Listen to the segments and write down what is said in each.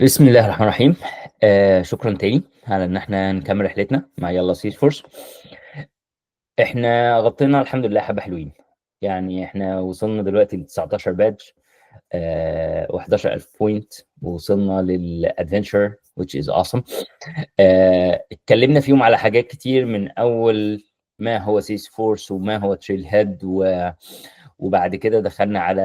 بسم الله الرحمن الرحيم. شكرا تاني على ان احنا نكمل رحلتنا مع يلا سيس فورس. احنا غطينا الحمد لله حبة حلوين، يعني احنا وصلنا دلوقتي ل 19 بادج و11000 بوينت، ووصلنا للادفنتشر which is awesome. اتكلمنا فيهم على حاجات كتير، من اول ما هو سيس فورس وما هو تريل هيد، وبعد كده دخلنا على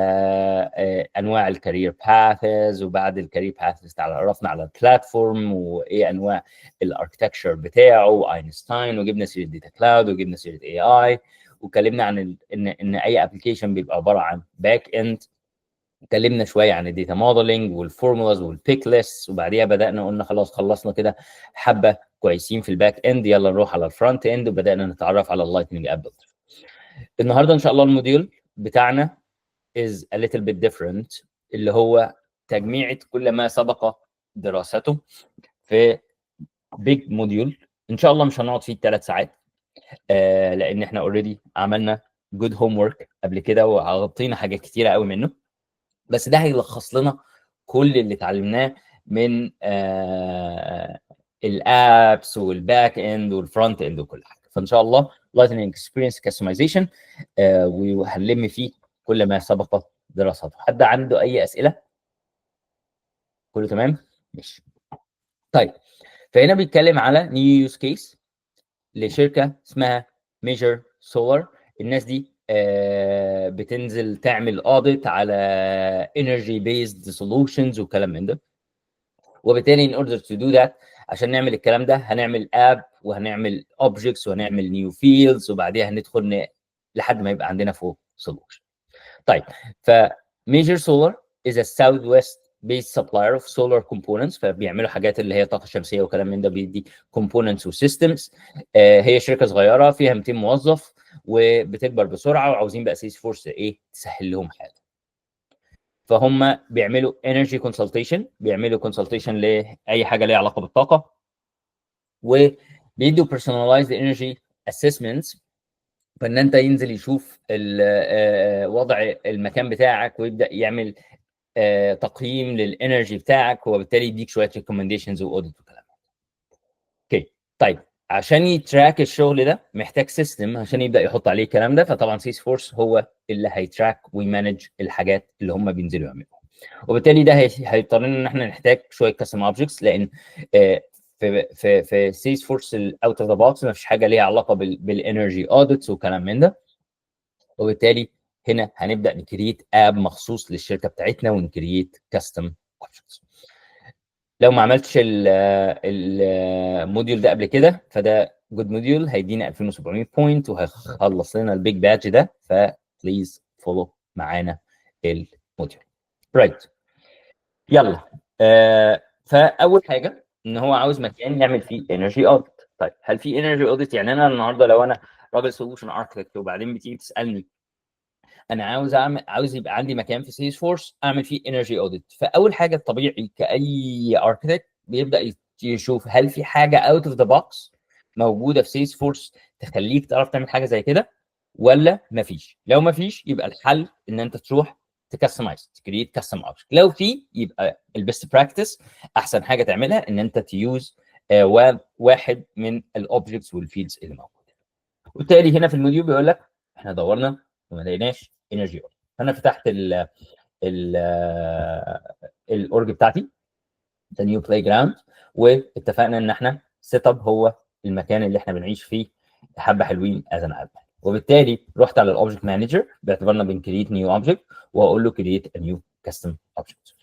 انواع الكارير باثز، وبعد الكارير باثز عرفنا على البلاتفورم وايه انواع الاركتكتشر بتاعه واينشتاين، وجبنا سيره داتا كلاود، وجبنا سيره اي اي، واتكلمنا عن ان اي ابلكيشن بيبقى عباره عن باك اند. اتكلمنا شويه عن الداتا موديلنج والفورمولاز والبيك ليست، وبعديها بدانا قلنا خلاص خلصنا كده حبه كويسين في الباك اند، يلا نروح على الفرونت اند، وبدانا نتعرف على اللايتنج اب. النهارده ان شاء الله الموديول بتاعنا is a little bit different، اللي هو تجميعة كل ما سبق دراسته في big موديول. ان شاء الله مش هنقعد فيه 3 ساعات، لان احنا اوريدي عملنا good homework قبل كده وغطينا حاجات كتيره قوي منه، بس ده هيلخص لنا كل اللي اتعلمناه من الابس والباك اند والفرونت اند وكل حاجه. فان شاء الله Lightning Experience Customization وهنلم فيه كل ما سبق دراسته. حد عنده اي اسئله؟ كله تمام؟ ماشي. طيب، فهنا بيتكلم على نيو يوز كيس لشركه اسمها ميجر سولار. الناس دي بتنزل تعمل اوديت على انرجي بيزد سولوشنز وكلام من ده، وبالتالي in order to do that، عشان نعمل الكلام ده هنعمل اب وهنعمل objects وهنعمل new fields، وبعديها هندخل لحد ما يبقى عندنا فوق solution. طيب، ف Major Solar is a Southwest based supplier of solar components، فبيعملوا حاجات اللي هي طاقة شمسية وكلام من ده، بيدي components وsystems. هي شركة صغيرة فيها 200 موظف وبتكبر بسرعة، وعاوزين بقى سيس فورس ايه تسهل لهم حاجة. فهم بيعملوا energy consultation، بيعملوا consultation لأي حاجة ليها علاقة بالطاقة، وبيدوا personalized energy assessments، فان انت ينزل يشوف وضع المكان بتاعك ويبدا يعمل تقييم للانرجي بتاعك، وبالتالي يديك شويه ريكومنديشنز واوديت وكلام. اوكي، طيب عشان يتراك الشغل ده محتاج سيستم عشان يبدا يحط عليه الكلام ده، فطبعا سيس فورس هو اللي هيتراك ويمانج الحاجات اللي هم بينزلوا يعملوها، وبالتالي ده هيضطرنا ان احنا نحتاج شويه كاستم اوبجكتس، لان في سيس فورس الاوت اوف ذا بوكس ما فيش حاجه ليها علاقه بالانرجي اوديتس وكلام من ده، وبالتالي هنا هنبدا نكريت اب مخصوص للشركه بتاعتنا ونكريت كاستم اوبجكتس. لو ما عملتش الموديول ده قبل كده، فده جود موديول هيدينا 2700 بوينت وهيخلص لنا البيج باتش ده، فبليز فولو معانا الموديول. رايت، يلا. فاول حاجه ان هو عاوز مكان يعمل فيه انرجي اوديت. طيب، هل في انرجي اوديت؟ يعني انا النهارده لو انا راجل سولوشن اركتكت وبعدين بتيجي تسالني انا عاوز يبقى عندي مكان في سيلز فورس اعمل فيه انرجي اوديت، فاول حاجه الطبيعي كاي اركتكت بيبدا يشوف هل في حاجه اوت اوف ذا بوكس موجوده في سيلز فورس تخليك تعرف تعمل حاجه زي كده، ولا مفيش. لو مفيش يبقى الحل ان انت تروح تكستمايز، تكريت كاستم اوبجكت. لو في يبقى البيست براكتس احسن حاجه تعملها ان انت تيوز واحد من الاوبجكتس والفيلدز اللي موجوده. وبالتالي هنا في الموديول بيقول لك احنا دورنا وما لقيناش انرجي اورج، فانا فتحت الاورج بتاعتي ذا نيو بلاي جراوند، واتفقنا ان احنا سيت اب هو المكان اللي احنا بنعيش فيه حبه حلوين از ان ادمن، وبالتالي رحت على الاوبجكت مانجر باعتبارنا بنكريت نيو اوبجكت، وهقول له كريت ا نيو كاستم اوبجكت.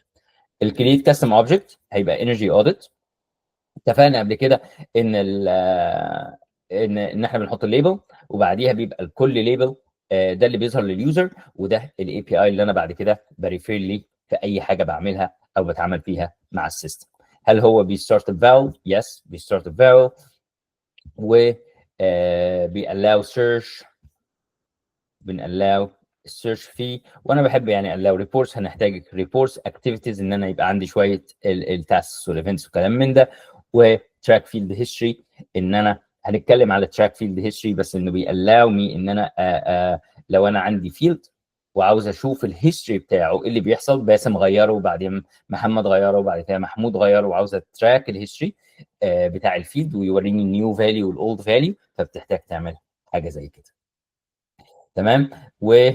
الكريت كاستم اوبجكت هيبقى انرجي اوديت. اتفقنا قبل كده ان ان احنا بنحط الليبل، وبعديها بيبقى الكل ليبل ده اللي بيظهر لليوزر، وده الاي بي اي اللي انا بعد كده بريفير لي في اي حاجه بعملها او بتعامل فيها مع السيستم. هل هو بيستارت الفالف؟ يس، بيستارت الفالف، و بيالاو سيرش، بنالاو السيرش فيه، وانا بحب يعني الاو ريبورتس. هنحتاج ريبورتس اكتيفيتيز ان انا يبقى عندي شويه التاسكس والايفنتس وكلام من ده، وتراك فيلد هيستوري ان انا هنتكلم على تراك فيلد هيستوري، بس انه بيالاو مي ان انا لو انا عندي فيلد وعاوز اشوف الهيستوري بتاعه، ايه اللي بيحصل، باسم غيره وبعدين محمد غيره وبعد كده محمود غيره، وعاوز اتراك الهيستوري بتاع الفيلد ويوريني النيو فاليو والاولد فاليو، فبتحتاج تعمل حاجه زي كده. تمام. و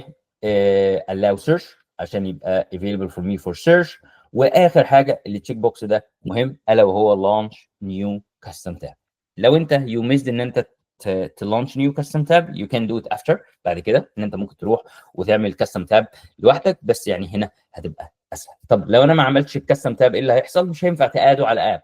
allow search عشان يبقى available for me for search. واخر حاجه اللي تشيك بوكس ده مهم، الا وهو launch new custom tab. لو انت you missed ان انت launch new custom tab you can do it after، بعد كده ان انت ممكن تروح وتعمل custom tab لوحدك، بس يعني هنا هتبقى اسهل. طب لو انا ما عملتش الكاستم تاب ايه اللي هيحصل؟ مش هينفع تقاده على اب،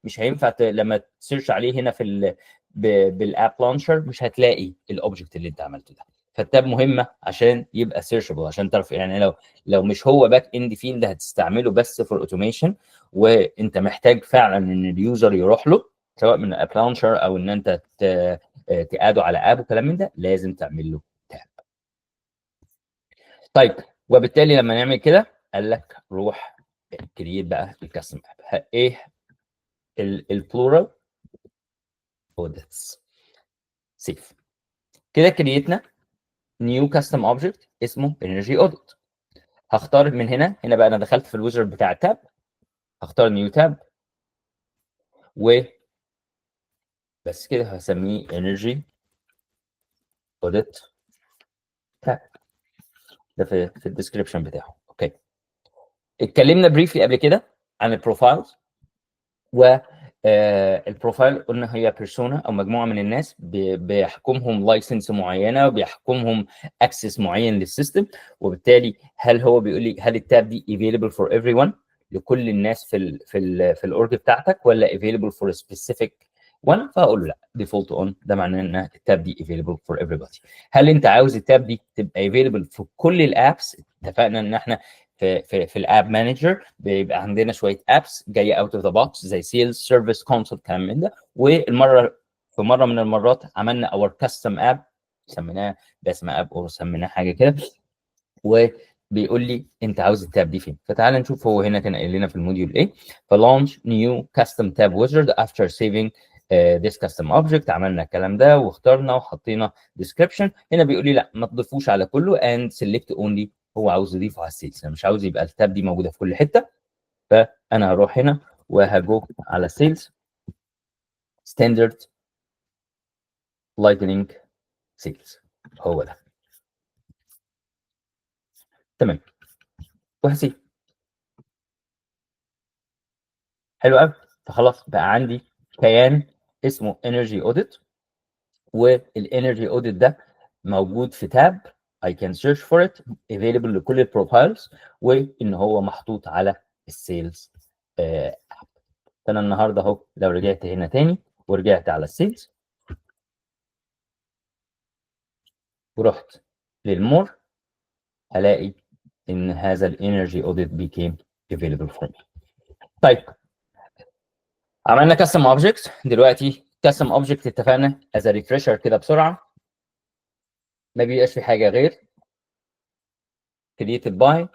مش هينفع لما تسيرش عليه هنا في بالاب لانشر مش هتلاقي الاوبجكت اللي انت عملته ده. فالتاب مهمه عشان يبقى سيرشبل، عشان تعرف يعني لو مش هو باك اند فيلد هتستعمله بس فور اوتوميشن، وانت محتاج فعلا ان اليوزر يروح له سواء من اب لانشر او ان انت تقاده على اب وكلام من ده، لازم تعمل له تاب. طيب وبالتالي لما نعمل كده قال لك روح كرييت بقى الكاستم اب. ايه البلورال اوديتس سيف كده. كرييتنا نيو كاستم اوبجكت اسمه انرجي اوديت. هختار من هنا بقى انا دخلت في الويزرد بتاع التاب، هختار نيو تاب و بس كده هسميه انرجي اوديت تاب، ده في الديسكربشن بتاعه. اوكي. اتكلمنا بريفلي قبل كده عن البروفايلز، و البروفايل قلنا هي بيرسونا او مجموعه من الناس بيحكمهم لايسنس معينه وبيحكمهم اكسس معين للسيستم، وبالتالي هل هو بيقول لي هل التاب دي available for everyone لكل الناس في الاورج بتاعتك، ولا available for a specific one؟ فاقول له لا، ديفولت اون، ده معناه ان التاب دي available for everybody. هل انت عاوز التاب دي تبقى available في كل الابس؟ اتفقنا ان احنا في الاب مانجر بيبقى عندنا شويه ابس جايه اوت اوف ذا بوكس زي سيلز سيرفيس كونسول كلام من ده، في مره من المرات عملنا اور كاستم اب سميناه باسم اب او سميناه حاجه كده، وبيقول لي انت عاوز التاب دي فين. فتعال نشوف هو هنا كان قايل لنا في الموديول ايه. فلانش نيو كاستم تاب ويزرد افتر سيفنج this custom object. عملنا الكلام ده واخترنا وحطينا description. هنا بيقول لي لا ما تضيفوش على كله and select only، هو عاوز يضيفه على السيلز، انا مش عاوز يبقى التاب دي موجوده في كل حته. فانا هروح هنا وهجو على سيلز ستاندرد لايتنينج سيلز، هو ده. تمام وهسيب. حلو قوي. فخلاص بقى عندي كيان اسمه انرجي اوديت، والانرجي اوديت ده موجود في تاب I can search for it available لكل البروفايلز، وان هو محطوط على السيلز. فانا النهارده اهو لو رجعت هنا تاني ورجعت على السيلز ورحت للمور، هلاقي ان هذا الانرجي اوديت became available for me. طيب عملنا كاستم اوبجكت. دلوقتي كاستم اوبجكت اتفقنا از ريفرشر كده بسرعه ما بيبقاش في حاجه غير created by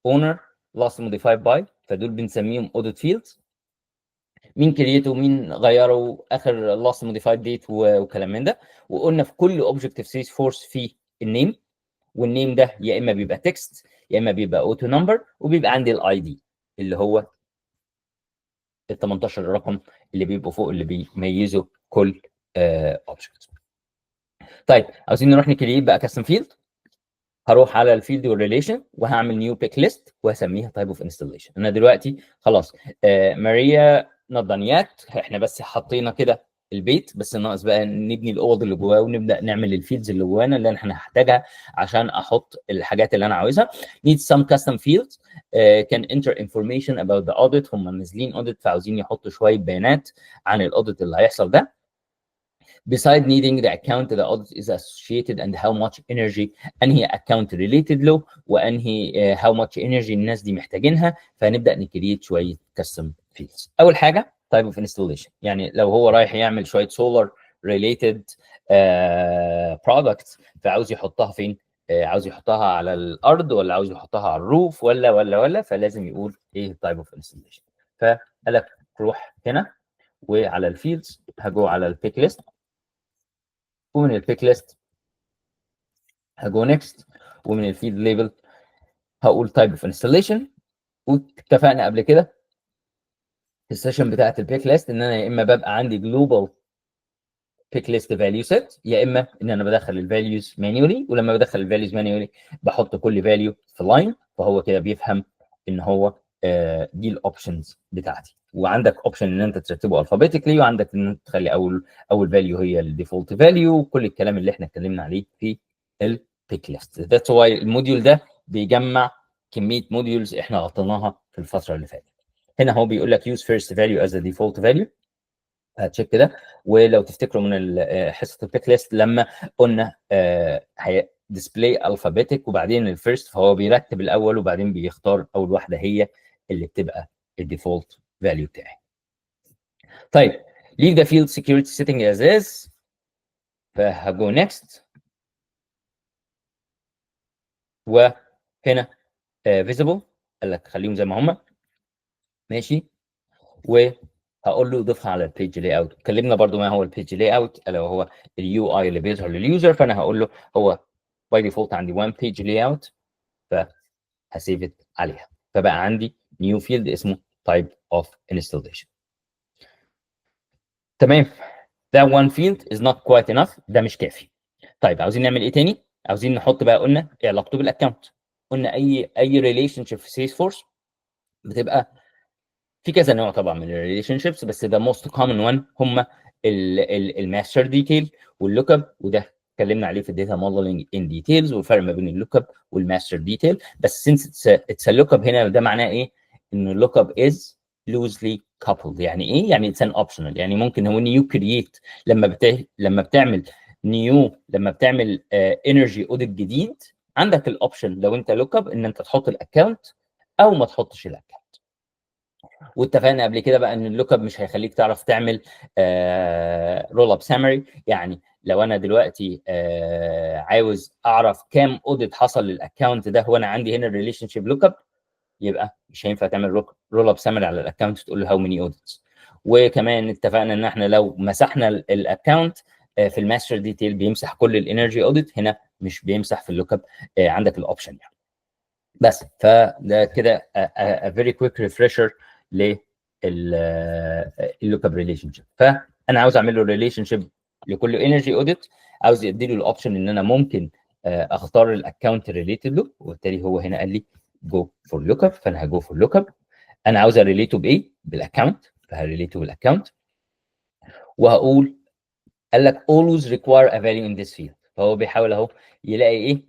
owner last modified by، فدول بنسميهم audit fields. مين كرييت ومين غيره اخر last modified date وكلام من ده. وقلنا في كل اوبجكت في سيلز فورس في النيم، والنيم ده يا اما بيبقى تكست يا اما بيبقى اوتو نمبر، وبيبقى عندي الاي دي اللي هو ال 18 رقم اللي بيبقوا فوق اللي بيميزوا كل اوبجكت. طيب عاوزين نروح نكريت بقى كاستم فيلد. هروح على الفيلد والريليشن وهعمل نيو بيك ليست وهسميها تايب اوف انستليشن. انا دلوقتي خلاص ماريا نضانيات، احنا بس حطينا كده البيت، بس ناقص بقى نبني الاوض اللي جواه ونبدا نعمل الفيلدز اللي جوانا اللي احنا هنحتاجها عشان احط الحاجات اللي انا عاوزها. need some custom fields can enter information about the audit. هم نازلين audit فعاوزين يحطوا شويه بيانات عن الاوديت اللي هيحصل ده. Beside needing the account the audit is associated and how much energy انهي account related له وانهي how much energy الناس دي محتاجينها. فهنبدا نكريت شويه custom fields. اول حاجه type of installation، يعني لو هو رايح يعمل شويه solar related products فعاوز يحطها فين؟ عاوز يحطها على الارض ولا عاوز يحطها على الروف ولا فلازم يقول ايه type of installation. فقال لك روح هنا وعلى الفيلدز هجو على البيك ليست، ومن البيك ليست هجو نيكست ومن الفيلد ليبل هقول type of installation. واتفقنا قبل كده في السيشن بتاعت البيك ليست ان انا يا اما ببقى عندي جلوبال بيك ليست فاليو سيت، يا اما ان انا بدخل الفاليوز مانيولي، ولما بدخل الفاليوز مانيولي بحط كل فاليو في لاين، فهو كده بيفهم ان هو دي الاوبشنز بتاعتي. وعندك اوبشن ان انت ترتبه الفابيتيكلي، وعندك ان انت تخلي اول فاليو هي الديفولت فاليو، وكل الكلام اللي احنا اتكلمنا عليه في البيك ليست. ذاتس واي الموديول ده بيجمع كميه موديولز احنا غطيناها في الفتره اللي فاتت. هنا هو بيقول لك use first value as a default value، هتشيك كده. ولو تفتكروا من حصه البيك ليست لما قلنا هي ديسبلاي الفابيتيك وبعدين الفيرست، فهو بيرتب الاول وبعدين بيختار اول واحده هي اللي بتبقى الديفولت فاليو بتاعي. طيب leave the field security setting as is، فهجو next. وهنا visible قال لك خليهم زي ما هم، ماشي. وهقول له ضيفها على البيج لاي اوت. اتكلمنا برضو ما هو البيج لاي اوت، الا وهو اليو اي اللي بيظهر لليوزر. فانا هقول له هو باي ديفولت عندي وان بيج لاي اوت، فهسيف عليها، فبقى عندي نيو فيلد اسمه type of installation. تمام. ده one field is not quite enough، ده مش كافي. طيب عاوزين نعمل ايه تاني؟ عاوزين نحط بقى، قلنا ايه علاقته بالاكونت. قلنا اي ريليشن شيب في سيلز فورس بتبقى في كذا نوع طبعا من الريليشن شيبس، بس ده موست كومن وان هم الماستر ديتيل واللوك اب، وده اتكلمنا عليه في الداتا موديلنج ان ديتيلز، والفرق ما بين اللوك اب والماستر ديتيل. بس سنس اتس لوك اب هنا، ده معناه ايه؟ ان اللوك اب از لوزلي كابلد. يعني ايه؟ يعني اتس ان اوبشنال. يعني ممكن هو نيو كرييت لما بتعمل نيو، لما بتعمل انرجي اوديت جديد، عندك الاوبشن لو انت لوك اب ان انت تحط الاكونت او ما تحطش الاكونت. واتفقنا قبل كده بقى ان اللوك اب مش هيخليك تعرف تعمل رول اب سامري. يعني لو انا دلوقتي عاوز اعرف كام اوديت حصل للاكونت ده، وانا عندي هنا الريليشن شيب لوك اب، يبقى مش هينفع تعمل رول اب سامري على الاكونت تقول له هاو ماني اوديتس. وكمان اتفقنا ان احنا لو مسحنا الاكونت في الماستر ديتيل بيمسح كل الانرجي اوديت، هنا مش بيمسح في اللوك اب. عندك الاوبشن يعني. بس فده كده a very quick refresher لللوك اب ريليشن شيب. فانا عاوز اعمل له ريليشن شيب لكل انرجي اوديت، عاوز يدي له الاوبشن ان انا ممكن اختار الاكونت ريليتد له، وبالتالي هو هنا قال لي جو فور لوك اب، فانا هجو فور لوك اب. انا عاوز اريليته بايه؟ بالاكونت، فهريليته بالاكونت. وهقول قال لك always require a value in this field، فهو بيحاول اهو يلاقي ايه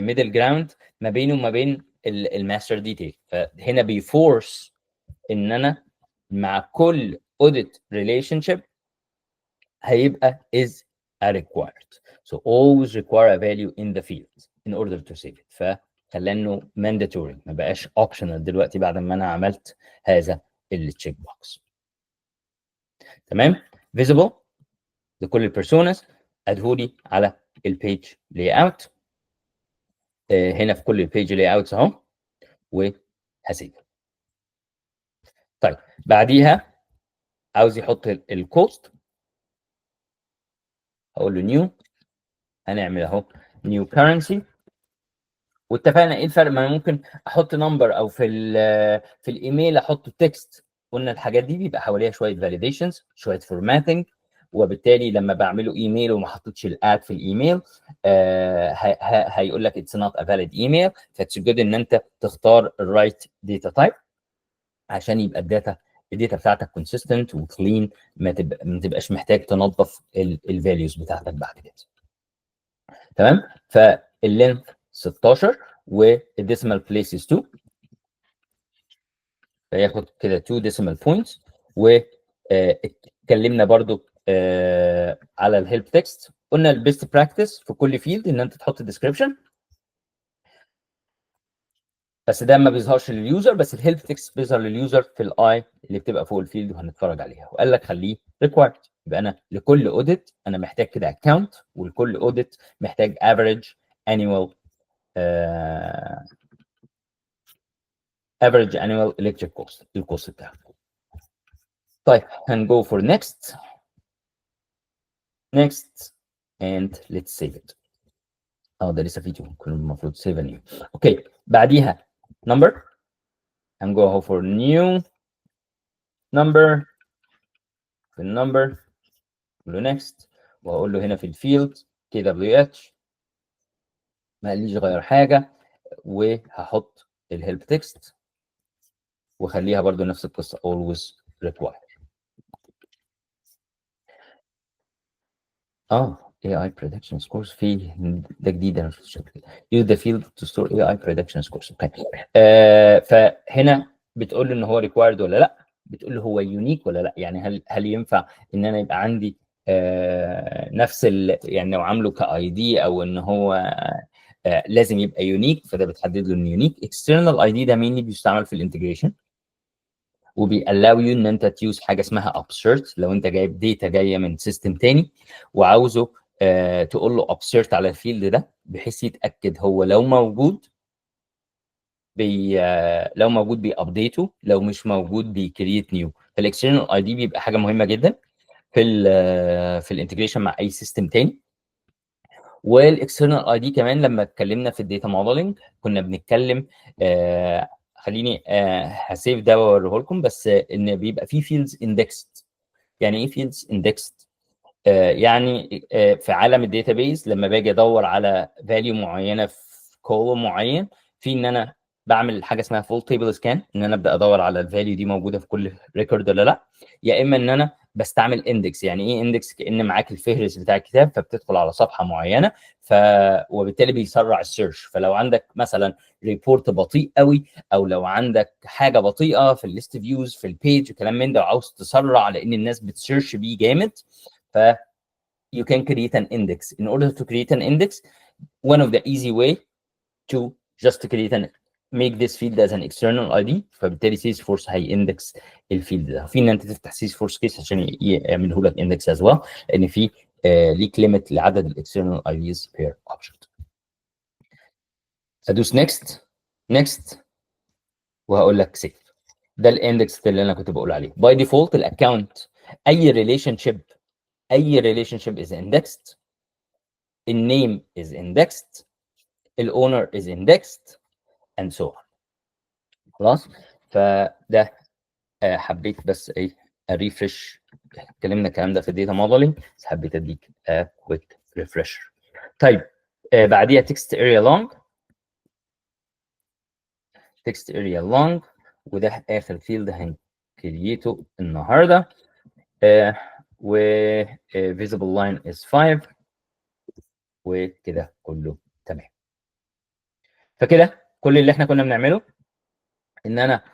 ميدل جراوند ما بينه وما بين الماستر ديتيل. فهنا بيفورس ان انا مع كل audit relationship هيبقى is a required. So always require a value in the field in order to save it. فخلانه mandatory، ما بقاش optional دلوقتي بعد ما انا عملت هذا التشيك بوكس. تمام. visible لكل البيرسوناز، ادهولي على البيج لاي اوت. هنا في كل البيج لاي اوتس اهو، وهسيب. طيب بعديها عاوز يحط الكوست، هقول له نيو، هنعمل اهو نيو كرنسي. واتفقنا ايه الفرق؟ ما انا ممكن احط نمبر، او في الايميل احط تكست. قلنا الحاجات دي بيبقى حواليها شويه فاليديشنز، شويه فورماتنج، وبالتالي لما بعمله ايميل وما حطيتش الاد في الايميل هيقول لك اتس نوت ا فاليد ايميل. فاتس جود ان انت تختار الرايت داتا تايب عشان يبقى الداتا بتاعتك كونسيستنت وكلين، ما تبقاش محتاج تنظف الفاليوز بتاعتك بعد كده. تمام. فاللينث 16 والديسيمال بليسز 2، فياخد كده 2 ديسيمال بوينتس. واتكلمنا برضو على الهيلب تكست. قلنا البيست براكتس في كل فيلد ان انت تحط ديسكربشن، بس ده ما بيظهرش لليوزر، بس الهيلب تكست بيظهر لليوزر في الاي اللي بتبقى فوق الفيلد وهنتفرج عليها. وقال لك خليه ريكوايرد، يبقى انا لكل اوديت انا محتاج كده اكونت، ولكل اوديت محتاج افريج انيوال average annual electric cost، الكوست بتاعه. طيب هنجو for next and let's save it. ده لسه فيديو كل المفروض 7. اوكي بعديها number هنجو اهو for new number. في النمبر اقول له next واقول له هنا في الفيلد KWH ما قاليش غير حاجه، وهحط الهيلب تكست وخليها برضو نفس القصه always require. AI prediction scores في ده جديد انا مش شايف كده. use the field to store AI prediction scores. اوكي فهنا بتقول له ان هو required ولا لا، بتقول له هو يونيك ولا لا، يعني هل ينفع ان انا يبقى عندي نفس يعني لو عامله كاي دي او ان هو لازم يبقى يونيك، فده بتحدد له انه يونيك. external ID ده مين بيستعمل في الانتجريشن وبيقلاو يو ان انت تيوز حاجه اسمها ابسيرت. لو انت جايب داتا جايه من سيستم تاني وعاوزه تقول له ابسيرت على الفيلد ده بحيث يتاكد هو لو موجود لو موجود بيابديته، لو مش موجود بيكريت نيو. فالاكسترنال اي دي بيبقى حاجه مهمه جدا في الانتجريشن مع اي سيستم تاني. والاكسترنال اي دي كمان لما اتكلمنا في الداتا موديلنج كنا بنتكلم خليني هسيف ده واوريه لكم، بس ان بيبقى في فيلدز اندكسد. يعني ايه فيلدز اندكسد؟ يعني في عالم الداتابيز لما باجي ادور على فاليو معينه في كولوم معين، في ان انا بعمل حاجه اسمها فول تيبل سكان، ان انا ابدا ادور على الفاليو دي موجوده في كل ريكورد ولا لا، يا اما ان انا بستعمل اندكس. يعني ايه اندكس؟ كان معاك الفهرس بتاع الكتاب فبتدخل على صفحه معينه وبالتالي بيسرع السيرش. فلو عندك مثلا ريبورت بطيء قوي او لو عندك حاجه بطيئه في الليست فيوز في البيج وكلام من ده وعاوز تسرع لان الناس بتسيرش بيه جامد، ف you can create an index. In order to create an index, one of the easy way to just create make this field as an external ID. فبالتالي Salesforce هيندكس الفيلد ده. في ان انت تفتح Salesforce كيس عشان يعمله لك index as well، لان في ليك ليميت لعدد الاكسترنال IDs per object. ادوس next وهقول لك save. ده الاندكس اللي انا كنت بقول عليه. باي ديفولت الاكونت اي ريليشن شيب is indexed، النيم is indexed، الاونر is indexed and so on. خلاص فده حبيت بس ايه ريفرش. اتكلمنا الكلام ده في الداتا موديلنج بس حبيت اديك كويك ريفرش. طيب بعديها text area long وده اخر فيلد هنكريته النهارده. و visible line is 5 وكده كله تمام. فكده كل اللي احنا كنا بنعمله ان انا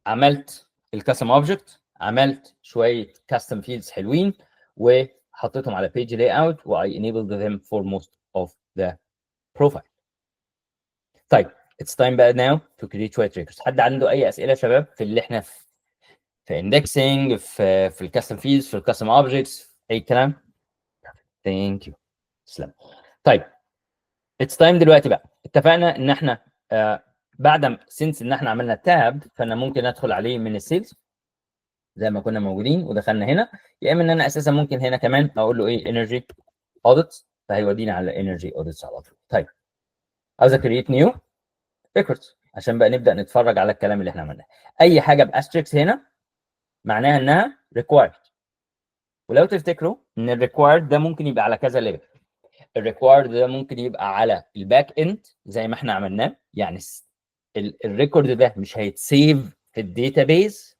عملت الكاستم اوبجكت، عملت شويه كاستم فيلدز حلوين وحطيتهم على page layout و I enabled them for most of the profile. طيب it's time بقى now to create شويه records. حد عنده اي اسئله يا شباب في اللي احنا في indexing في الكاستم فيلدز في الكاستم اوبجكتس اي كلام؟ ثانك يو تسلم. طيب it's time دلوقتي بقى اتفقنا ان احنا بعد سنس ان احنا عملنا تاب فانا ممكن ادخل عليه من السيلز زي ما كنا موجودين ودخلنا هنا، يا اما ان انا اساسا ممكن هنا كمان اقول له ايه انرجي اوديت فهيودينا على انرجي اوديتس على طول. طيب عاوز اكريت نيو ريكوردز عشان بقى نبدا نتفرج على الكلام اللي احنا عملناه. اي حاجه باستريكس هنا معناها انها ريكوايرد، ولو تفتكروا ان الريكوايرد ده ممكن يبقى على كذا ليفل. الريكوايرد ده ممكن يبقى على الباك اند زي ما احنا عملناه، يعني الريكورد ده مش هيتسيف في الداتابيز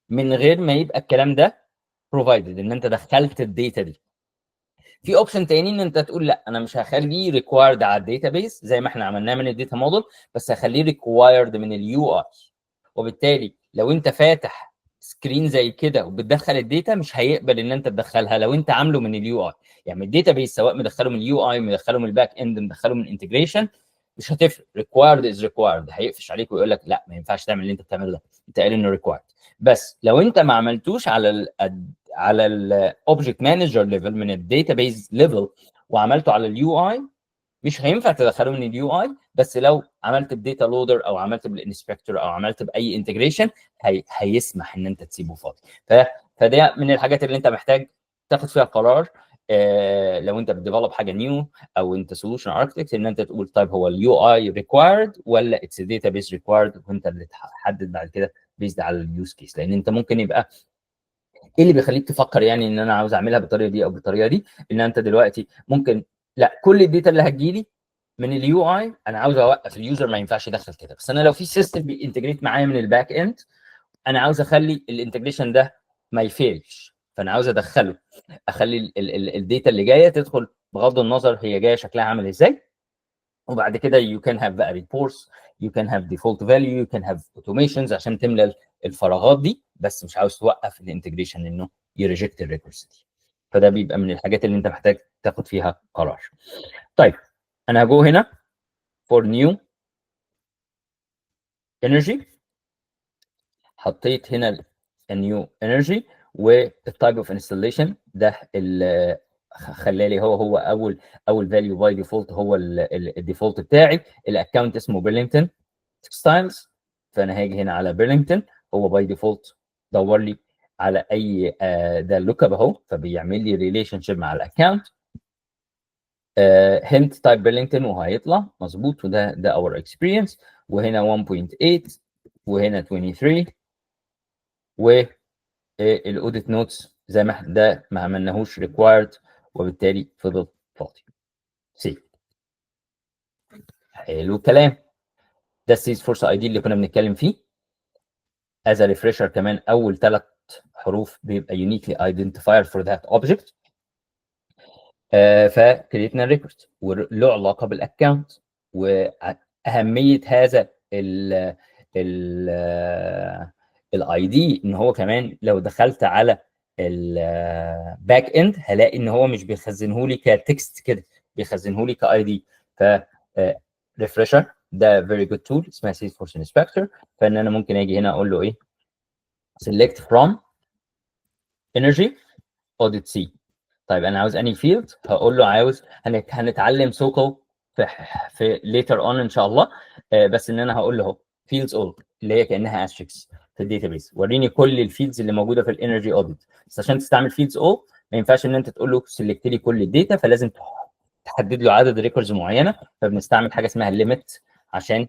من غير ما يبقى الكلام ده بروفايدد ان انت دخلت الداتا دي. في اوبشن تاني ان انت تقول لا انا مش هخليه ريكوايرد على الداتابيز زي ما احنا عملناه من الداتا موديل، بس هخليه ريكوايرد من اليو اي. وبالتالي لو انت فاتح سكرين زي كده وبتدخل الداتا مش هيقبل ان انت تدخلها لو انت عامله من اليو اي. يعني الداتابيز سواء مدخله من اليو اي مدخله من الباك اند مدخله من انتجريشن مش هتفرق. ريكوايرد از ريكوايرد، هيقفش عليك ويقول لك لا ما ينفعش تعمل اللي انت بتعمله ده، انت قايل انه ريكوايرد. بس لو انت ما عملتوش على الاوبجكت مانجر ليفل من الداتابيز ليفل وعملته على اليو اي مش هينفع تدخله من اليو اي. بس لو عملت بديتا لودر او عملت بالانسبكتور او عملت باي انتجريشن هيسمح ان انت تسيبه فاضي. فده من الحاجات اللي انت محتاج تاخد فيها قرار لو انت بتديفلوب حاجه نيو او انت سولوشن اركتكت، ان انت تقول طيب هو اليو اي ريكوايرد ولا اتس داتا بيس ريكوايرد، وانت اللي تحدد بعد كده بيزد على اليوز كيس. لان انت ممكن يبقى ايه اللي بيخليك تفكر يعني ان انا عاوز اعملها بالطريقه دي او بالطريقه دي، ان انت دلوقتي ممكن لا كل الداتا اللي هتجيلي من اليو اي انا عاوز اوقف اليوزر ما ينفعش يدخل كده، بس انا لو في سيستم بينتجريت معايا من الباك اند انا عاوز اخلي الانتجريشن ده ما يفيلش، فانا عاوز ادخله اخلي الداتا اللي جايه تدخل بغض النظر هي جايه شكلها عامل ازاي، وبعد كده you can have بقى reports, you can have default value, you can have automations عشان تملى الفراغات دي، بس مش عاوز توقف الانتجريشن انه يريجكت الريكورس دي. فده بيبقى من الحاجات اللي انت محتاج تاخد فيها قرار. طيب انا هجو هنا for new energy، حطيت هنا new energy والتايب اوف انستليشن ده خلالي هو اول فاليو باي ديفولت، هو الديفولت بتاعي. الاكونت اسمه بيرلينغتون تكستايلز، فانا هاجي هنا على بيرلينغتون، هو باي ديفولت دور لي على اي ده لوك اب اهو، فبيعمل لي ريليشن شيب مع الاكونت. هنت تايب بيرلينغتون وهيطلع مظبوط، ده اور اكسبيرينس. وهنا 1.8 وهنا 23 والاوديت نوتس زي ما ده ما عملناهوش ريكوايرد وبالتالي فضل فاضي. سي حلو الكلام. ده السيلز فورس اي دي اللي كنا بنتكلم فيه. از ريفريشر كمان اول 3 حروف بيبقى uniquely identifier for that object. فكريتنا ريكورد وله علاقه بالاكونت، واهميه هذا الاي دي ان هو كمان لو دخلت على الباك اند هلاقي ان هو مش بيخزنه لي كتكست كده، بيخزنه لي كاي دي. ف ريفريشر ده فيري جود تول اسمها سيلز فورس انسبكتور، فان انا ممكن اجي هنا اقول له ايه select from energy audit C. طيب انا عاوز اني فيلد، هقول له عاوز هنتعلم سوكل في later on ان شاء الله، بس ان انا هقول له اهو فيلدز اول اللي هي كانها استريكس في الداتابيس، وريني كل الفيلدز اللي موجوده في الانرجي اوديت. بس عشان تستعمل فيلدز اول ما ينفعش ان انت تقول له سيلكت لي كل الداتا، فلازم تحدد له عدد ريكوردز معينه، فبنستعمل حاجه اسمها ليميت عشان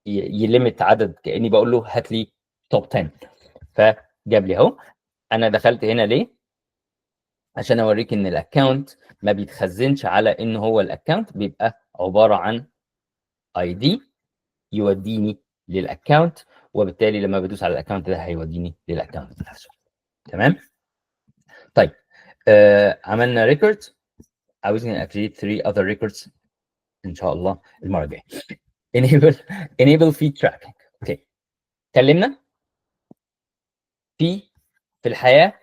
يليمت عدد، كاني بقول له هات لي توب 10. فجاب لي اهو. انا دخلت هنا ليه؟ عشان اوريك ان الاكونت ما بيتخزنش على ان هو الاكونت، بيبقى عباره عن اي دي يوديني للاكونت، وبالتالي لما بدوس على الاكونت ده هيوديني للاكونت نفسه. تمام. طيب عملنا ريكورد، عاوزين اكريت 3 other records ان شاء الله المره الجايه. enable feed tracking. اوكي اتكلمنا في الحياه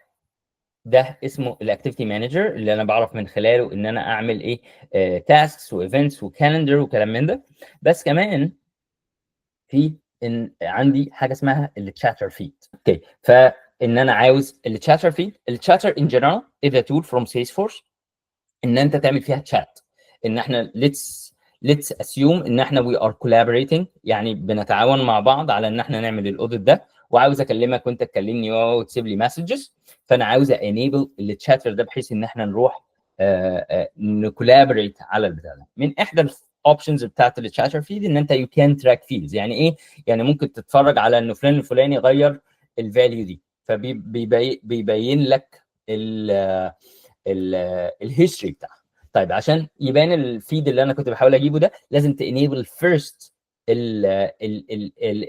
ده اسمه الاكتيفيتي مانجر، اللي انا بعرف من خلاله ان انا اعمل ايه تاسكس وايفنتس وكالندر وكلام من ده. بس كمان في ان عندي حاجه اسمها التشاتر فيد. اوكي فان انا عاوز التشاتر فيد. التشاتر ان جنرال از تول فروم سيلز فورس ان انت تعمل فيها تشات، ان احنا let's assume ان احنا we are collaborating، يعني بنتعاون مع بعض على ان احنا نعمل الاوديت ده، وعاوز اكلمك وانت تكلمني وتسيب لي مسجز، فانا عاوز انيبل التشاتر ده بحيث ان احنا نروح نكولابريت على البتاع ده. من احدى الاوبشنز بتاعت التشاتر فيد ان انت يو كان تراك فيلز. يعني ايه؟ يعني ممكن تتفرج على انه فلان الفلاني غير الفاليو دي، فبيبين لك الهيستوري بتاعها. طيب عشان يبان الفيد اللي انا كنت بحاول اجيبه ده لازم تانيبل فيرست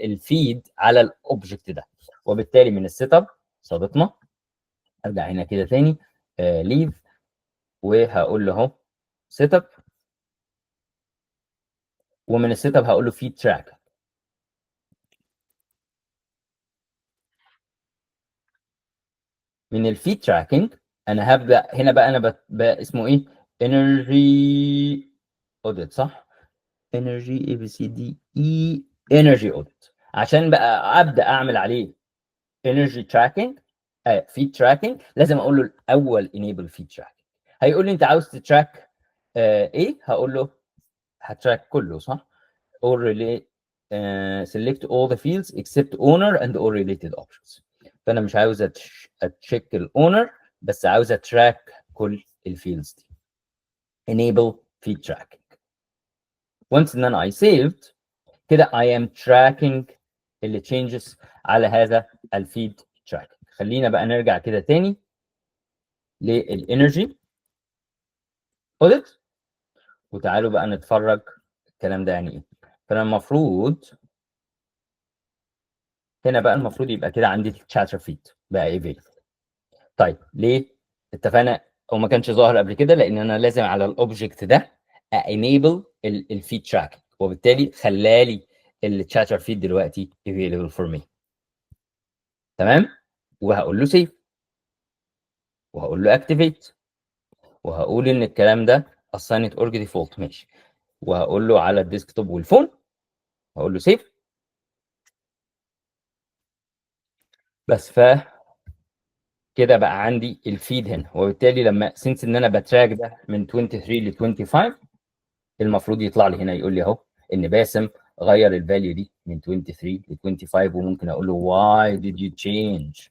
الفيد على الاوبجكت ده، وبالتالي من السيت اب صادقنا ارجع هنا كده تاني ليف وهقول له اهو سيت اب، ومن السيت اب هقول له فيد تراك. من الفيد تراكنج انا هبدا هنا بقى انا اسمه ايه؟ انرجي اوديت صح؟ انرجي اي بي سي دي اي انرجي اوديت، عشان بقى ابدا اعمل عليه انرجي تراكنج فيد تراكنج لازم اقول له الاول انيبل فيد تراكنج. هيقول لي انت عاوز تتراك ايه؟ هقول له هتراك كله صح؟ or relate select all the fields except owner and all related options. فانا مش عاوز اتشيك الاونر، بس عاوز اتراك كل الفيلدز دي. enable feed tracking. once ان انا I saved كده I am tracking اللي changes على هذا الفيد tracking. خلينا بقى نرجع كده تاني للانرجي audit وتعالوا بقى نتفرج الكلام ده يعني ايه. فانا المفروض هنا بقى المفروض يبقى كده عندي الشاتر فيد بقى available. طيب ليه اتفقنا او ما كانش ظاهر قبل كده؟ لان انا لازم على الاوبجكت ده انيبل الفيد تراك، وبالتالي خلالي الشاتر فيد دلوقتي available for me. تمام. وهقول له سيف وهقول له اكتيفيت وهقول ان الكلام ده assigned org default ماشي، وهقول له على الديسكتوب والفون هقول له سيف بس. ف كده بقى عندي الفيد هنا، وبالتالي لما سنس ان انا بتراك ده من 23 ل 25 المفروض يطلع لي هنا يقول لي اهو ان باسم غير الفاليو دي من 23 ل 25. وممكن اقول له why did you change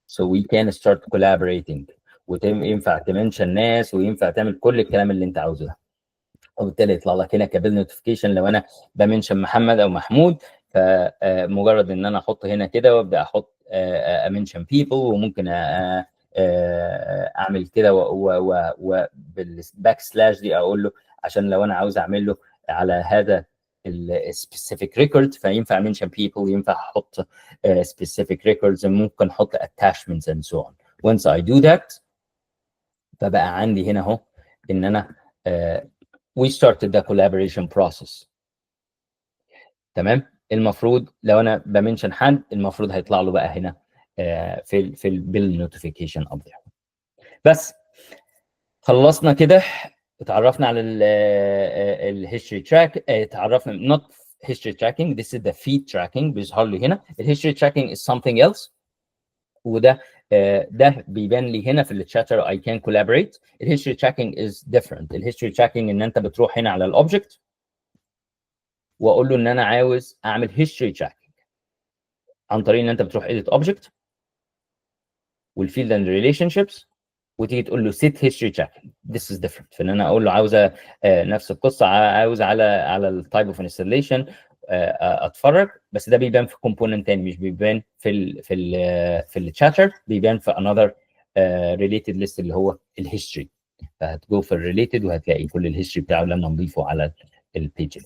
so we can start collaborating، وينفع تمنشن ناس وينفع تعمل كل الكلام اللي انت عاوزه ده. وبالتالي يطلع لك هنا كبيل نوتيفيكيشن لو انا بمنشن محمد او محمود، فمجرد ان انا احط هنا كده وابدا احط امنشن بيبل، وممكن اعمل كده وبالباك سلاش دي اقول له عشان لو انا عاوز اعمل له على هذا السبيسيفيك ريكورد فينفع منشن بيبل، ينفع احط سبيسيفيك ريكوردز، ممكن احط اتاشمنتس اند سو اون. once I do that فبقى عندي هنا اهو ان انا we started the collaboration process. تمام. المفروض لو انا بمنشن حد المفروض هيطلع له بقى هنا في البيل نوتيفيكيشن اب. بس خلصنا كده، اتعرفنا على الهيستوري تراك، اتعرفنا not history tracking, this is the feed tracking بيظهر لي هنا. الهيستوري tracking is something else، وده ده بيبان لي هنا في الشاتر I can collaborate. الهيستوري tracking is different. الهيستوري tracking ان انت بتروح هنا على الاوبجكت واقول له ان انا عاوز اعمل هيستوري tracking عن طريق ان انت بتروح edit object والفيلد اند ريليشن شيبس وتيجي تقول له set history tracking. this is different. فان انا اقول له عاوزه نفس القصه، عاوز على التايب اوف انستليشن اتفرج، بس ده بيبان في كومبوننت تاني، مش بيبان في الشاتر، بيبان في another related list اللي هو الهيستوري. فهتجو في الريليتد وهتلاقي كل الهيستوري بتاعه لما نضيفه على البيج.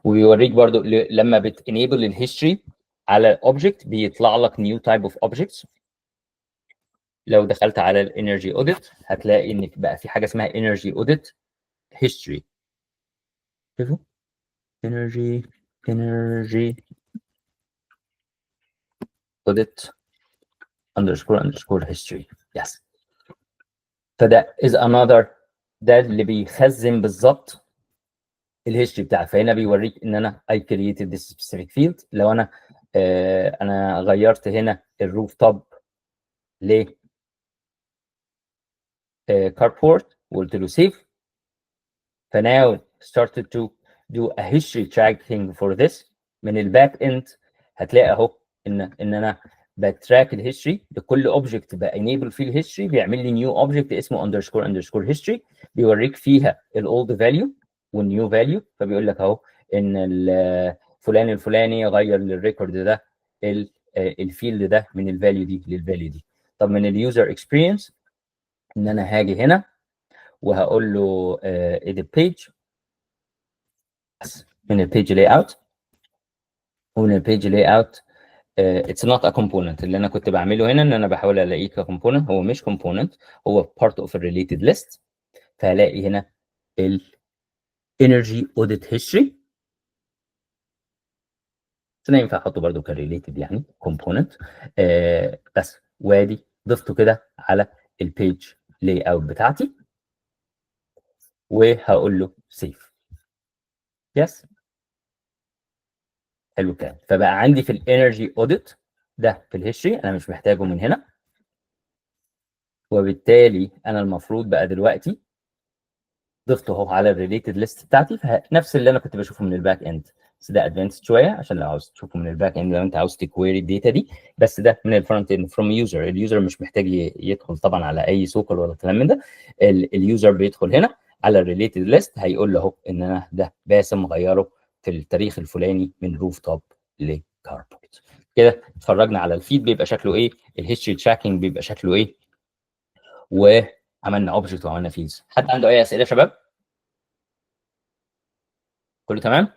وبيوريك برضو لما بتنيبل الهيستوري على الاوبجكت بيطلع لك نيو تايب اوف اوبجكتس. لو دخلت على الانرجي اوديت هتلاقي ان بقى في حاجه اسمها انرجي اوديت هيستوري. شوفوا انرجي اوديت _ history. يس. فده is another، ده اللي بيخزن بالظبط الهيستوري بتاعك. فهنا بيوريك ان انا I created this specific field. لو انا انا غيرت هنا الروف توب ل كاربورت وقلت له سيف، فناو started to do a history tracking for this. من الباك اند هتلاقي اهو ان انا بتراك الهيستوري لكل اوبجكت بانيبل فيه الهيستوري، بيعمل لي نيو اوبجكت اسمه _ history بيوريك فيها الاولد فاليو والنيو فاليو. فبيقول لك اهو ان فلان الفلاني غير للريكورد ده الفيلد ده من الفاليو دي للفاليو دي. طب من اليوزر اكسبيرينس ان انا هاجي هنا وهقول له edit page من البيج لاي اوت، ومن البيج لاي اوت it's not a component. اللي انا كنت بعمله هنا ان انا بحاول الاقيه ككومبوننت، هو مش component، هو part of a related list. فهلاقي هنا ال energy audit history، انا ينفع احطه برده كريليتد يعني component بس. وادي ضفته كده على البيج لاي اوت بتاعتي وهقول له سيف. يس. حلو الكلام. فبقى عندي في الانرجي اوديت ده في الهيستوري انا مش محتاجه من هنا، وبالتالي انا المفروض بقى دلوقتي ضفته اهو على الريليتد ليست بتاعتي، فنفس اللي انا كنت بشوفه من الباك اند بس ده ادفانسد شويه عشان لو عاوز تشوفه من الباك اند، لو انت عاوز تكويري الداتا دي. بس ده من الفرونت اند فروم يوزر. اليوزر مش محتاج يدخل طبعا على اي سوكل ولا كلام من ده. اليوزر بيدخل هنا على الريليتد ليست، هيقول له اهو ان انا ده باسم غيره في التاريخ الفلاني من روف توب لكاربورت. كده اتفرجنا على الفيد بيبقى شكله ايه، الهيستوري تراكنج بيبقى شكله ايه، وعملنا اوبجكت وعملنا فيلز. حد عنده اي اسئله يا شباب؟ كله تمام؟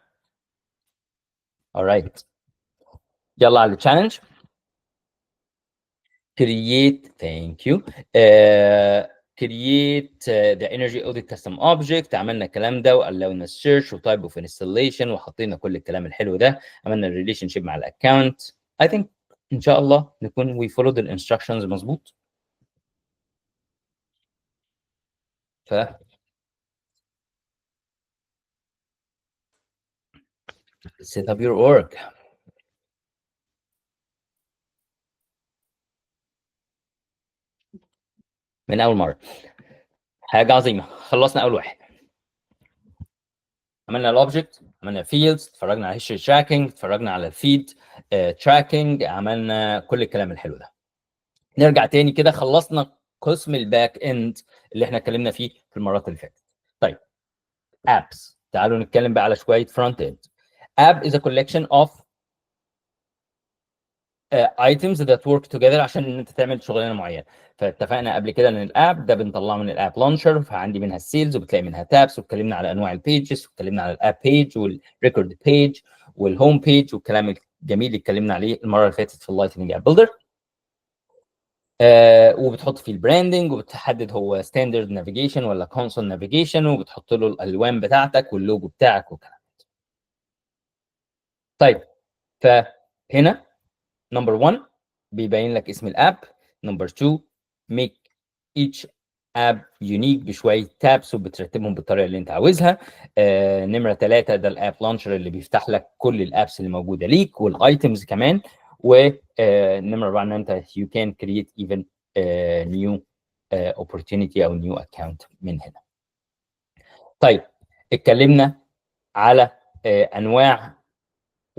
alright. يلا على التشالنج. create thank you create the energy audit custom object. عملنا الكلام ده وقلنا السيرش وتايب اوف انستليشن وحطينا كل الكلام الحلو ده. عملنا الريليشن شيب مع الاكونت. I think ان شاء الله نكون we followed the instructions مظبوط. ف set up your org. من اول مره. حاجه عظيمه. خلصنا اول واحد، عملنا الاوبجكت، عملنا فيلدز، اتفرجنا على هيستوري تراكنج، اتفرجنا على الفيد تراكنج، عملنا كل الكلام الحلو ده. نرجع تاني كده، خلصنا قسم الباك اند اللي احنا اتكلمنا فيه في المرات اللي فاتت. طيب ابس، تعالوا نتكلم بقى على شويه فرونت اند. اب is a collection of items that work together عشان انت تعمل شغلانه معينه. فاتفقنا قبل كده ان الاب ده بنطلعه من الاب لانشر، فعندي منها السيلز وبتلاقي منها تابس، واتكلمنا على انواع البيجز، واتكلمنا على الاب بيج والريكورد بيج والهوم بيج والكلام الجميل اللي اتكلمنا عليه المره اللي فاتت في اللايتنج اب بيلدر. وبتحط فيه البراندنج، وبتحدد هو ستاندرد نافيجيشن ولا كونسول نافيجيشن، وبتحط له الالوان بتاعتك واللوجو بتاعك والكلام. طيب فهنا نمبر 1 بيبين لك اسم الاب. نمبر 2 make each app unique بشويه تابس وبترتبهم بالطريقه اللي انت عاوزها. نمره 3 ده الاب لانشر اللي بيفتح لك كل الابس اللي موجوده ليك والايتمز كمان. ونمره 4 ان انت you can create even new opportunity او new account من هنا. طيب اتكلمنا على انواع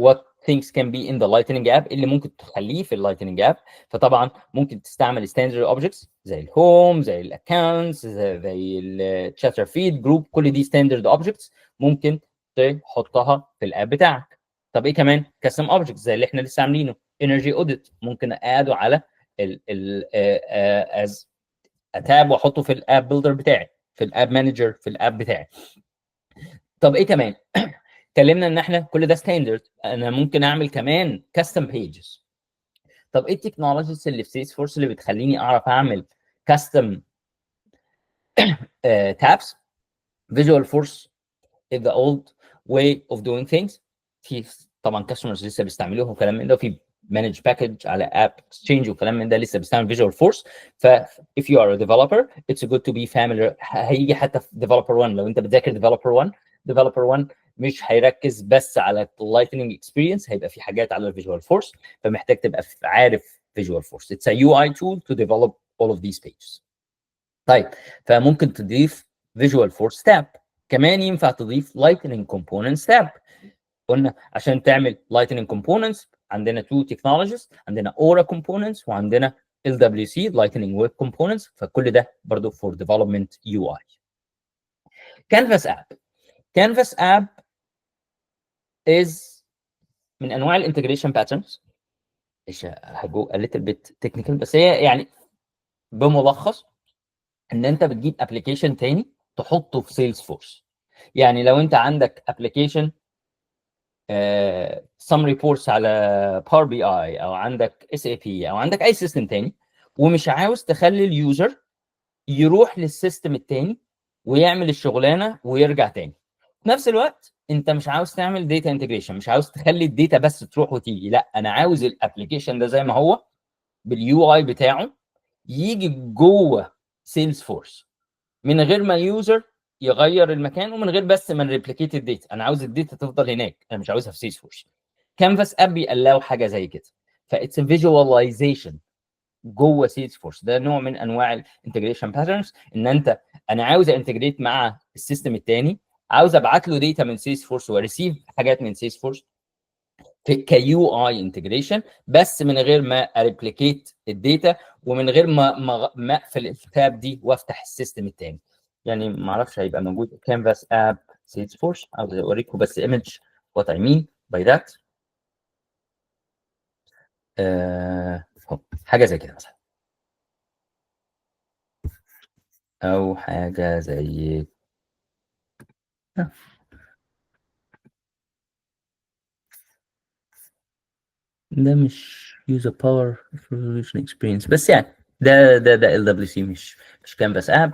what things can be in the Lightning app اللي ممكن تخليه في اللايتنينج اب. فطبعا ممكن تستعمل standard objects زي الهوم، زي الاكونتس، زي الشاتر فيد جروب، كل دي standard objects ممكن تحطها في الاب بتاعك. طب ايه كمان؟ custom objects زي اللي احنا لسه عاملينه energy audit، ممكن اقعده على ال as اتاب واحطه في الاب بيلدر بتاعي، في الاب مانجر، في الاب بتاعي. طب ايه كمان؟ اتكلمنا ان احنا كل ده ستاندرد، انا ممكن اعمل كمان كاستم بيجز. طب ايه التكنولوجيز اللي في سيلز فورس اللي بتخليني اعرف اعمل كاستم تابس؟ فيجوال فورس is the old way of doing things. في طبعا كاستمرز لسه بيستعملوها وكلام من ده، وفي مانج باكج على اب اكسشينج وكلام من ده لسه بيستعمل فيجوال فورس. ف if you are a developer it's good to be familiar. هيجي حتى في developer 1 لو انت بتذاكر developer 1 مش هيركز بس على اللايتنينج اكسبيرينس، هيبقى في حاجات على الفيجوال فورس، فمحتاج تبقى عارف فيجوال فورس. It's a UI tool to develop all of these pages. طيب فممكن تضيف فيجوال فورس تاب، كمان ينفع تضيف لايتنينج كومبوننتس تاب. قلنا عشان تعمل لايتنينج كومبوننتس عندنا تو تكنولوجيز، عندنا اورا كومبوننتس وعندنا LWC لايتنينج ويب كومبوننتس، فكل ده برضه فور ديفلوبمنت يو اي. كانفاس اب is من انواع الانتجريشن باترنز. ايش هجو a little bit technical بس هي يعني بملخص ان انت بتجيب ابلكيشن تاني تحطه في سيلز فورس. يعني لو انت عندك ابلكيشن some reports على باور بي اي او عندك اس اي بي او عندك اي سيستم تاني، ومش عاوز تخلي اليوزر يروح للسيستم التاني ويعمل الشغلانه ويرجع تاني، في نفس الوقت انت مش عاوز تعمل داتا انتجريشن، مش عاوز تخلي الداتا بس تروح وتيجي، لا انا عاوز الابلكيشن ده زي ما هو باليو اي بتاعه يجي جوه سيلز فورس من غير ما اليوزر يغير المكان، ومن غير بس ما نريبليكيت الداتا. انا عاوز الداتا تفضل هناك، انا مش عاوزها في سيلز فورس. كانفاس اب بيقلاو حاجه زي كده، فاتس فيجواليزيشن جوه سيلز فورس. ده نوع من انواع الانتجريشن باترنز، ان انا عاوز انتجريت مع السيستم الثاني عاوز ابعت له داتا من سيلز فورس وريسيف حاجات من سيلز فورس كيو اي انتجريشن، بس من غير ما اريبليكيت الداتا ومن غير ما اقفل التاب دي وافتح السيستم الثاني. يعني ما اعرفش هيبقى موجود كانفاس اب سيلز فورس، عاوز اوريكم بس ايمج وات اي مين باي ذات. حاجه زي كده مثلا، او حاجه زي ده مش user power resolution experience، بس يعني ده ال دبليو سي، مش كانفاس اب.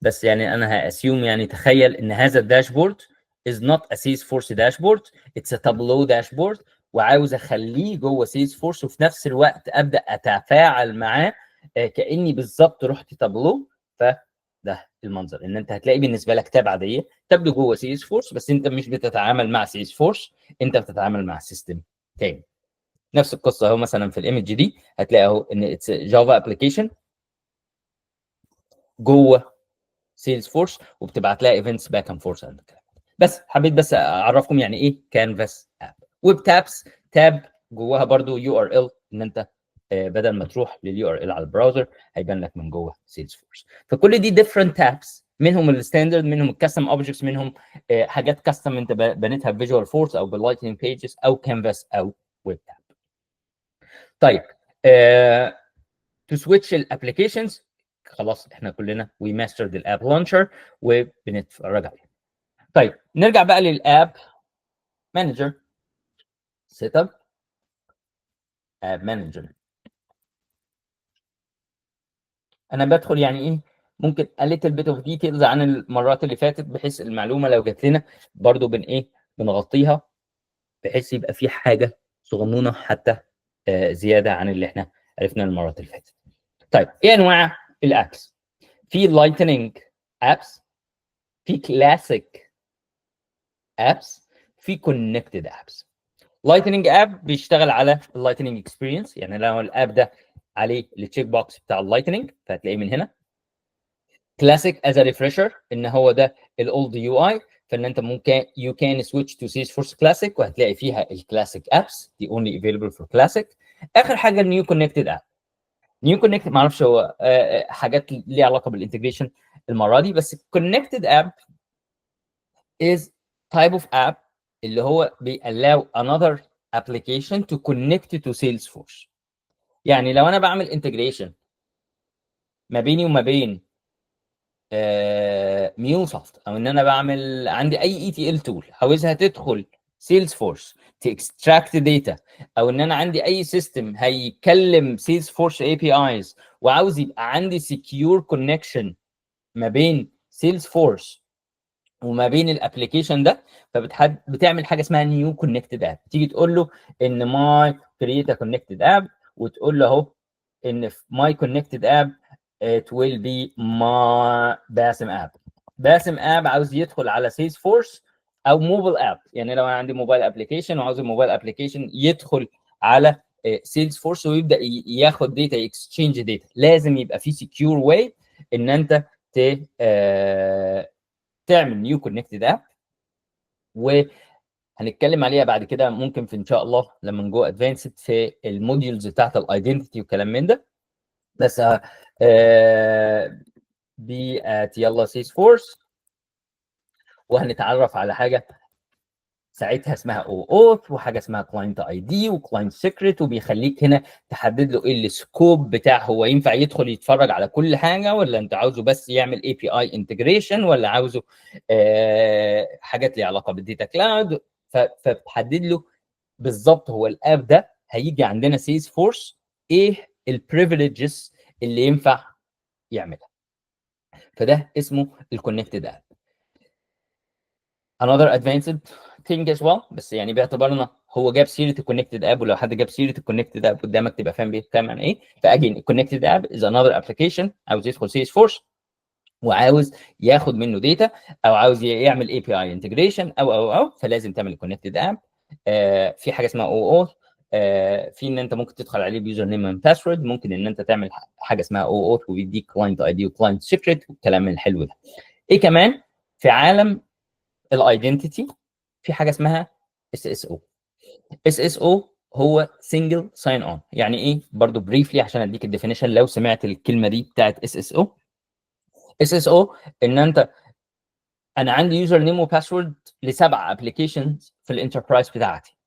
بس يعني انا هاسيوم، يعني تخيل ان هذا الداشبورد is not a Salesforce dashboard، it's a Tableau dashboard، وعاوز اخليه جوه Salesforce وفي نفس الوقت ابدا اتفاعل معاه كاني بالظبط رحت تابلو. فده المنظر، ان انت هتلاقي بالنسبه لك تاب عاديه تبدو جوه Salesforce، بس انت مش بتتعامل مع Salesforce، انت بتتعامل مع سيستم تاني. نفس القصه اهو، مثلا في الايمج دي هتلاقي اهو ان اتس جافا ابلكيشن جوه سيلز فورس، وبتبعت لها ايفنتس باك اند فورث. بس حبيت بس اعرفكم يعني ايه كانفاس اب. ويب تابس، تاب جواها برضو يو ار ال، ان انت بدل ما تروح لليو ار ال على البراوزر هيبان لك من جوه سيلز فورس. فكل دي ديفرنت تابس، منهم الستاندرد، منهم الكاستم اوبجكتس، منهم حاجات كاستم انت بنيتها بفيجوال فورس او باللايتنينج بيجز او كانفاس او ويب تاب. طيب تو سويتش الابلكيشنز، خلاص احنا كلنا وي ماسترد الاب لانشر وبنتفرج عليه. طيب نرجع بقى للاب مانجر، سيت اب اب مانجر. انا بدخل يعني ايه، ممكن a little bit of details عن المرات اللي فاتت، بحيث المعلومه لو جات لنا برضو بنغطيها، بحيث يبقى في حاجه صغنونه حتى زياده عن اللي احنا عرفنا المرات اللي فاتت. طيب ايه انواع الابس؟ في لايتنينج ابس، في كلاسيك ابس، في كونكتد ابس. لايتنينج اب بيشتغل على اللايتنينج اكسبيرينس، يعني لو الاب ده عليه التشيك بوكس بتاع اللايتنينج فهتلاقيه من هنا. كلاسيك از ريفرشر، ان هو ده الاولد يو اي، فان انت ممكن يو كان سويتش تو سيلز فورس كلاسيك وهتلاقي فيها الكلاسيك ابس دي اونلي افيلبل فور كلاسيك. اخر حاجه النيو كونكتد اب. نيو كونكتد ما اعرفش هو حاجات ليها علاقه بالانتجريشن المره دي، بس كونكتد اب is type of app اللي هو بيallow another application to connect to Salesforce. يعني لو انا بعمل integration ما بيني وما بين ميوسوفت، او ان انا بعمل عندي اي اي تي ال تول عاوزها تدخل سيلز فورس تكستراكت داتا، او ان انا عندي اي سيستم هيكلم سيلز فورس اي بي ايز وعاوز يبقى عندي سكيور كونكشن ما بين سيلز فورس وما بين الابلكيشن ده، بتعمل حاجه اسمها نيو كونكتد اب. تيجي تقول له ان ماي كرييت ا كونكتد اب، وتقول له اهو ان في ماي كونكتد اب it will be my باسم اب. باسم اب عاوز يدخل على سيلز فورس او موبايل اب، يعني لو انا عندي موبايل ابلكيشن وعاوز الموبايل ابلكيشن يدخل على سيلز فورس ويبدا ياخد داتا اكسشينج داتا، لازم يبقى في سكيور واي ان انت تعمل نيو كونكتد اب. وهنتكلم عليها بعد كده ممكن في ان شاء الله لما نجو ادفانسد في الموديولز بتاعت الايدنتيتي وكلام من ده. بس بي ات يلا سيلز فورس، وهنتعرف على حاجه ساعتها اسمها او اوث، وحاجه اسمها كلاينت اي دي وكلاينت سيكريت، وبيخليك هنا تحدد له ايه السكوب بتاع هو ينفع يدخل يتفرج على كل حاجه، ولا انت عاوزه بس يعمل اي بي اي انتجريشن، ولا عاوزه حاجات ليها علاقه بالديتا كلاود. فبتحدد له بالظبط هو الاب ده هيجي عندنا سيلز فورس ايه البريفليجز اللي ينفع يعملها. فده اسمه الكونكتد اب. another advanced thing as well، بس يعني باعتبارنا هو جاب سيره الكونكتد اب، ولو حد جاب سيره الكونكتد اب قدامك تبقى فاهم بيتكلم عن ايه. فاجين الكونكتد اب is another application عاوز يدخل سيلز فورس وعاوز ياخد منه داتا، او عاوز يعمل اي بي اي انتجريشن او فلازم تعمل الكونكتد اب. في حاجه اسمها او اوث، في ان انت ممكن تدخل عليه بيوزر نيم اند باسورد، ممكن ان انت تعمل حاجه اسمها او اوث ويديك كلاينت اي دي وكلاينت سيكريت والكلام الحلو ده. ايه كمان في عالم الايدنتيتي في حاجه اسمها اس اس او. اس اس او هو سنجل ساين اون. يعني ايه؟ برضو بريفلي عشان اديك الديفينيشن لو سمعت الكلمه دي بتاعت اس اس او. اس اس او ان انا عندي يوزر نيم وباسورد لسبع ابلكيشنز في الانتربرايز بتاعتي.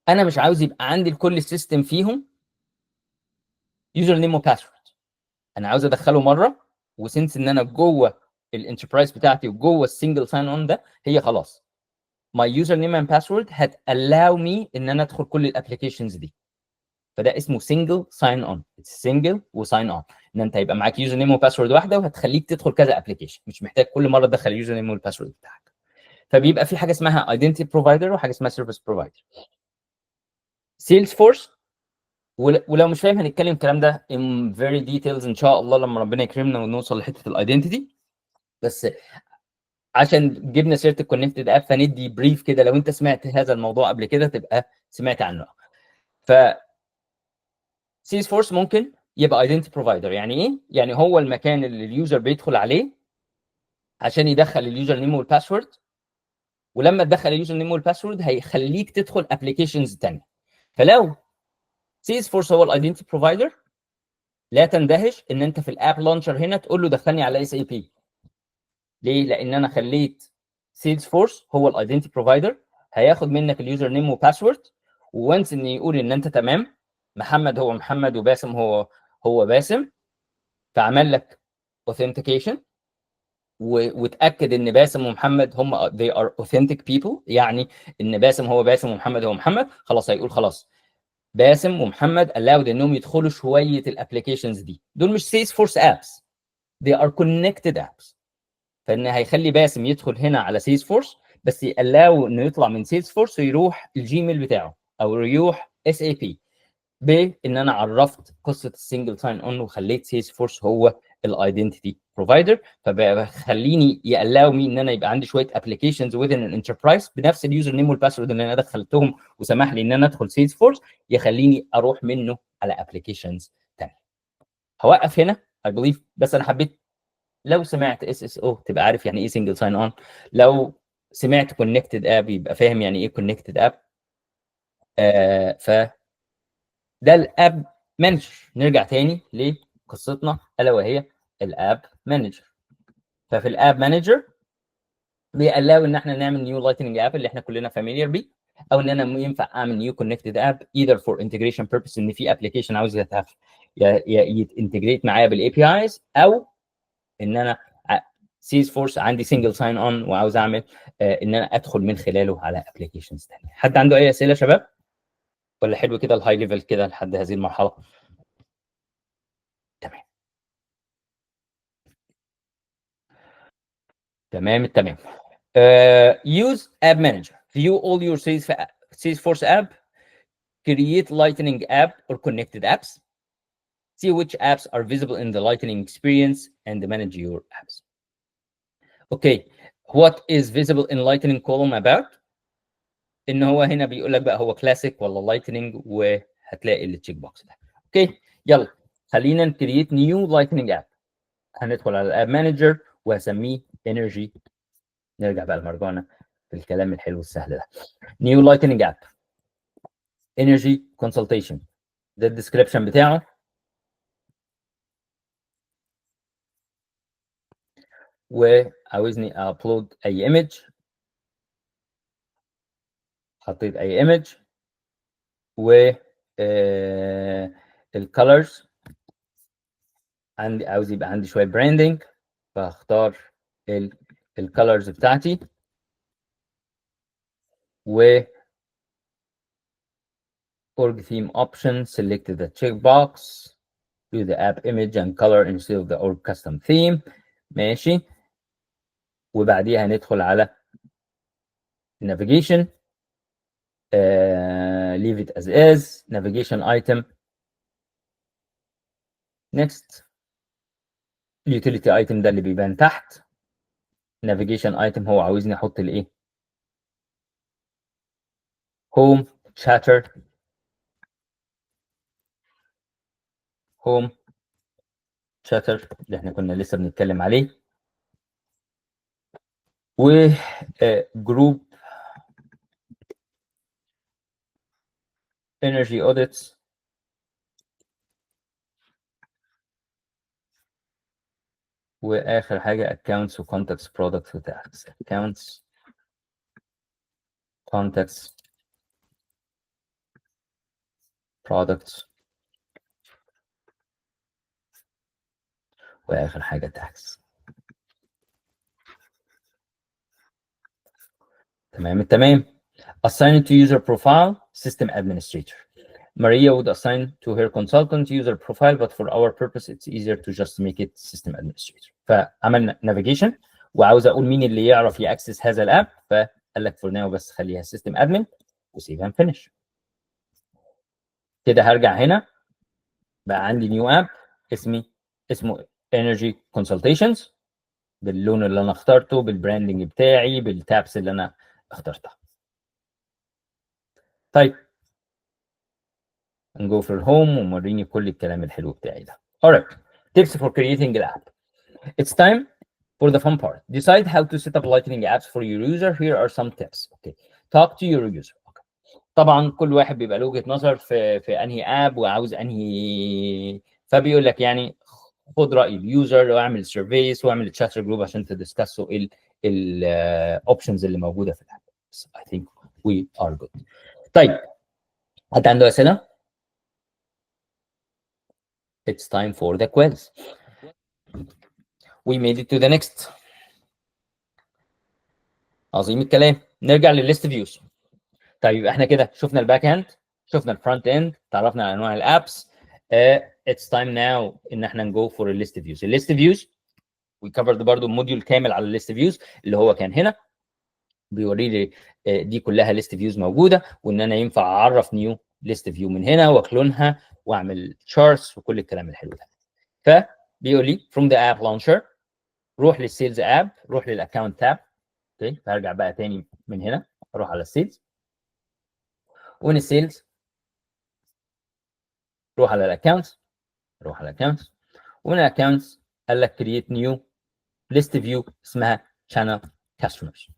انا مش عاوز يبقى عندي لكل سيستم فيهم يوزر نيم وباسورد. انا عاوز ادخله مره، وسنس ان انا جوه الانتربرايز بتاعتي وجوه السنجل ساين اون ده، هي خلاص my username and password allow me ان انا ادخل كل الابلكيشنز دي. فده اسمه single sign on. single وساين اون ان انت يبقى معاك يوزر نيم وباسورد واحده وهتخليك تدخل كذا ابلكيشن، مش محتاج كل مره تدخل اليوزر نيم والباسورد بتاعك. فبيبقى في حاجه اسمها identity provider وحاجه اسمها service provider. سيلز فورس، ولو مش فاهم هنتكلم الكلام ده in very details ان شاء الله لما ربنا يكرمنا ونوصل لحته الايدنتيتي. بس عشان جبنا سيره الكونكتد اب فندي بريف كده، لو انت سمعت هذا الموضوع قبل كده تبقى سمعت عنه. ف سيلز فورس ممكن يبقى ايدنتي بروفايدر. يعني ايه؟ يعني هو المكان اللي اليوزر بيدخل عليه عشان يدخل اليوزر نيم والباسورد، ولما تدخل اليوزر نيم والباسورد هيخليك تدخل ابلكيشنز ثانيه. فلو سيلز فورس هو الايدنتي بروفايدر، لا تندهش ان انت في الاب لانشر هنا تقول له دخلني على اس اي بي. ليه؟ لان انا خليت سيلز فورس هو الايدنتي بروفايدر، هياخد منك اليوزر نيم وباسورد، وانس ان يقول ان انت تمام، محمد هو محمد وباسم هو باسم، فعمل لك authentication وتاكد ان باسم ومحمد هم they are authentic people. يعني ان باسم هو باسم ومحمد هو محمد، خلاص هيقول خلاص باسم ومحمد allowed انهم يدخلوا شويه الابلكيشنز دي. دول مش سيلز فورس ابس، they are connected apps. فان هيخلي باسم يدخل هنا على سيلز فورس، بس يقلاو انه يطلع من سيلز فورس ويروح الجيميل بتاعه او يروح اس اي بي، بان انا عرفت قصه السنجل ساين اون وخليت سيلز فورس هو الايدنتيتي بروفايدر. فبخليني يقلاو مي ان انا يبقى عندي شويه ابلكيشنز within الانتربرايز بنفس اليوزر نيم والباسورد اللي انا دخلتهم وسمح لي ان انا ادخل سيلز فورس، يخليني اروح منه على ابلكيشنز ثانيه. هوقف هنا I believe، بس انا حبيت لو سمعت اس اس او تبقى عارف يعني ايه سنجل ساين اون، لو سمعت كونكتد اب يبقى فاهم يعني ايه كونكتد اب. ف ده الاب مانجر. نرجع تاني لقصتنا الا وهي الاب مانجر. ففي الاب مانجر بيقلاو ان احنا نعمل نيو لايتنج اب اللي احنا كلنا فاميليار بيه، او ان انا ينفع اعمل نيو كونكتد اب either for integration purpose ان في ابلكيشن عاوز يتنتجريت معايا بالاي بي ايز، او ان انا سيلز فورس عندي سنجل ساين اون وعاوز اعمل ان انا ادخل من خلاله على ابلكيشنز ثانيه. حد عنده اي اسئله يا شباب؟ ولا حلو كده الهاي ليفل كده لحد هذه المرحله؟ تمام تمام تمام. Use App Manager. View all your Salesforce app. Create Lightning app or connected apps. See which apps are visible in the Lightning experience and manage your apps. Okay, what is visible in Lightning column about? ان هو هنا بيقول لك بقى هو كلاسيك ولا لايتنينج، وهتلاقي التشيك بوكس ده. اوكي يلا خلينا نكريت نيو لايتنينج اب. هندخل على الاب مانجر وهسميه انرجي. نرجع بقى لمرجعنا في الكلام الحلو السهل ده. نيو لايتنينج اب انرجي كونسلتيشن، ده الديسكربشن بتاعه. وعاوزني ابلود اي ايمج، حطيت اي ايمج. و الكالرز عندي عاوز يبقى عندي شويه براندنج، فاختار الكالرز بتاعتي. و org theme option, select the checkbox, do the app image and color instead of the org custom theme. ماشي. وبعديها ندخل على navigation. leave it as is. navigation item. next. utility item ده اللي بيبان تحت. navigation item هو عاوزني احط الايه؟ home chatter. home chatter اللي احنا كنا لسه بنتكلم عليه. و جروب energy audits واخر حاجه accounts و contacts products و tax. accounts contacts products واخر حاجه tax. تمام التمام. assign to user profile system administrator. Maria would assign to her consultant user profile, but for our purpose it's easier to just make it system administrator. فعملنا navigation وعاوز اقول مين اللي يعرف ياكسس هذا الاب، فقال لك for now بس خليها system admin وسيف and finish. كده هرجع هنا بقى عندي نيو اب اسمه energy consultations باللون اللي انا اخترته، بالبراندنج بتاعي، بالتابس اللي انا اخترتها. طيب نجو في الهوم وموريني كل الكلام الحلو بتاعي ده. alright, tips for creating an app. It's time for the fun part. Decide how to set up Lightning apps for your user. Here are some tips. Okay. Talk to your user. Okay. طبعا كل واحد بيبقى له وجهة نظر في انهي اب وعاوز انهي، فبيقول لك يعني خد راي اليوزر واعمل سيرفيس واعمل تشات جروب عشان تدسكسوا الاوبشنز اللي موجوده في الاب. I think we are good. طيب حد عنده اسئله؟ It's time for the quiz. We made it to the next. عظيم الكلام. نرجع للليست فيوز. طيب احنا كده شفنا الباك اند، شفنا الفرونت اند، تعرفنا على انواع الابس. It's time now ان احنا نجو فور الليست فيوز. الليست فيوز we covered برضو موديول كامل على الليست فيوز اللي هو كان هنا بيوري لي دي كلها ليست فيوز موجوده، وان انا ينفع اعرف نيو ليست فيو من هنا واكلونها واعمل تشارتس وكل الكلام الحلو ده. فبيقول لي from the app launcher روح للسيلز اب، روح للاكونت تاب. اوكي فهرجع بقى تاني من هنا اروح على السيلز، ومن السيلز روح على الاكونت، روح على الاكونت، ومن الاكونت قال لك كرييت نيو ليست فيو اسمها channel customers.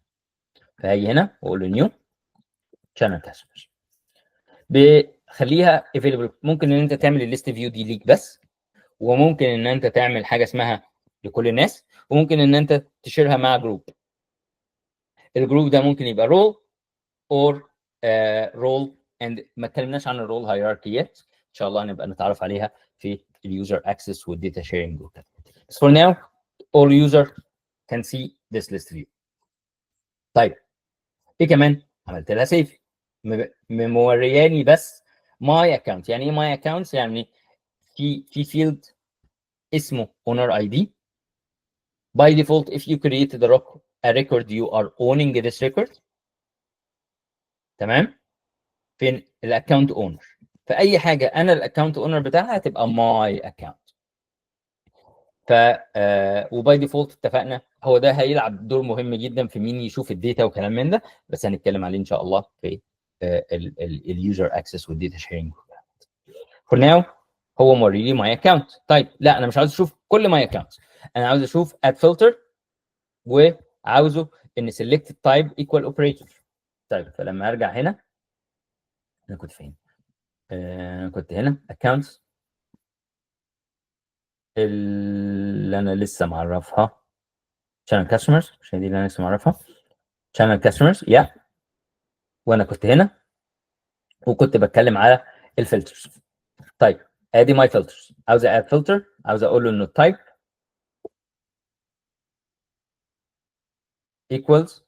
فهاجي هنا واقول له نيو channel customers، بخليها available. ممكن ان انت تعمل الليست فيو دي ليك بس، وممكن ان انت تعمل حاجه اسمها لكل الناس، وممكن ان انت تشيرها مع جروب. الجروب ده ممكن يبقى رول اور رول، اند ما اتكلمناش عن الرول هيراركيات، ان شاء الله هنبقى نتعرف عليها في اليوزر اكسس والداتا شيرنج جروب. بس for now all user can see this list view. طيب ايه كمان؟ عملت لها سيف، مورياني بس ماي اكونت. يعني ايه ماي اكونت؟ يعني في فيلد اسمه owner ID. by default if you created a record you are owning this record. تمام؟ فين الاكونت اونر؟ فاي حاجه انا الاكونت اونر بتاعها هتبقى ماي اكونت. ف وباي ديفولت اتفقنا هو ده هيلعب دور مهم جدا في مين يشوف الداتا وكلام من ده، بس هنتكلم عليه ان شاء الله في اليوزر اكسس والداتا شيرنج. فور ناو هو موري لي ماي اكونت. طيب لا انا مش عاوز اشوف كل ماي اكونت، انا عاوز اشوف اد فلتر وعاوزه ان سيلكت تايب ايكوال اوبريتور. طيب فلما ارجع هنا انا كنت فين؟ كنت هنا accounts اللي انا لسه معرفها channel customers، مش دي اللي انا لسه معرفها channel customers وانا كنت هنا وكنت بتكلم على الفلترز. طيب ادي ماي فلترز، عاوز اد فلتر، عاوز اقول له انه type equals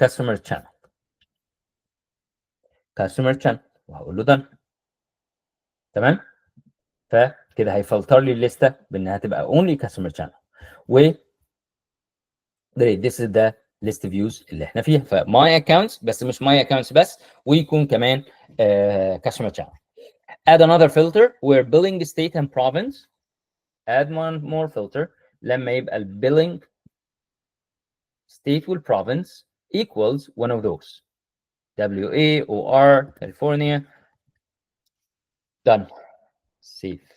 customer channel وهقول له done. تمام؟ فكده هيفلتر لي الليسته بانها تبقى only customer channel. و this is the list views اللي احنا فيها. فماي accounts بس مش ماي accounts بس، ويكون كمان customer channel. add another filter where billing state and province. add one more filter لما يبقى ال billing state وال province equals one of those. WA OR California. done. save.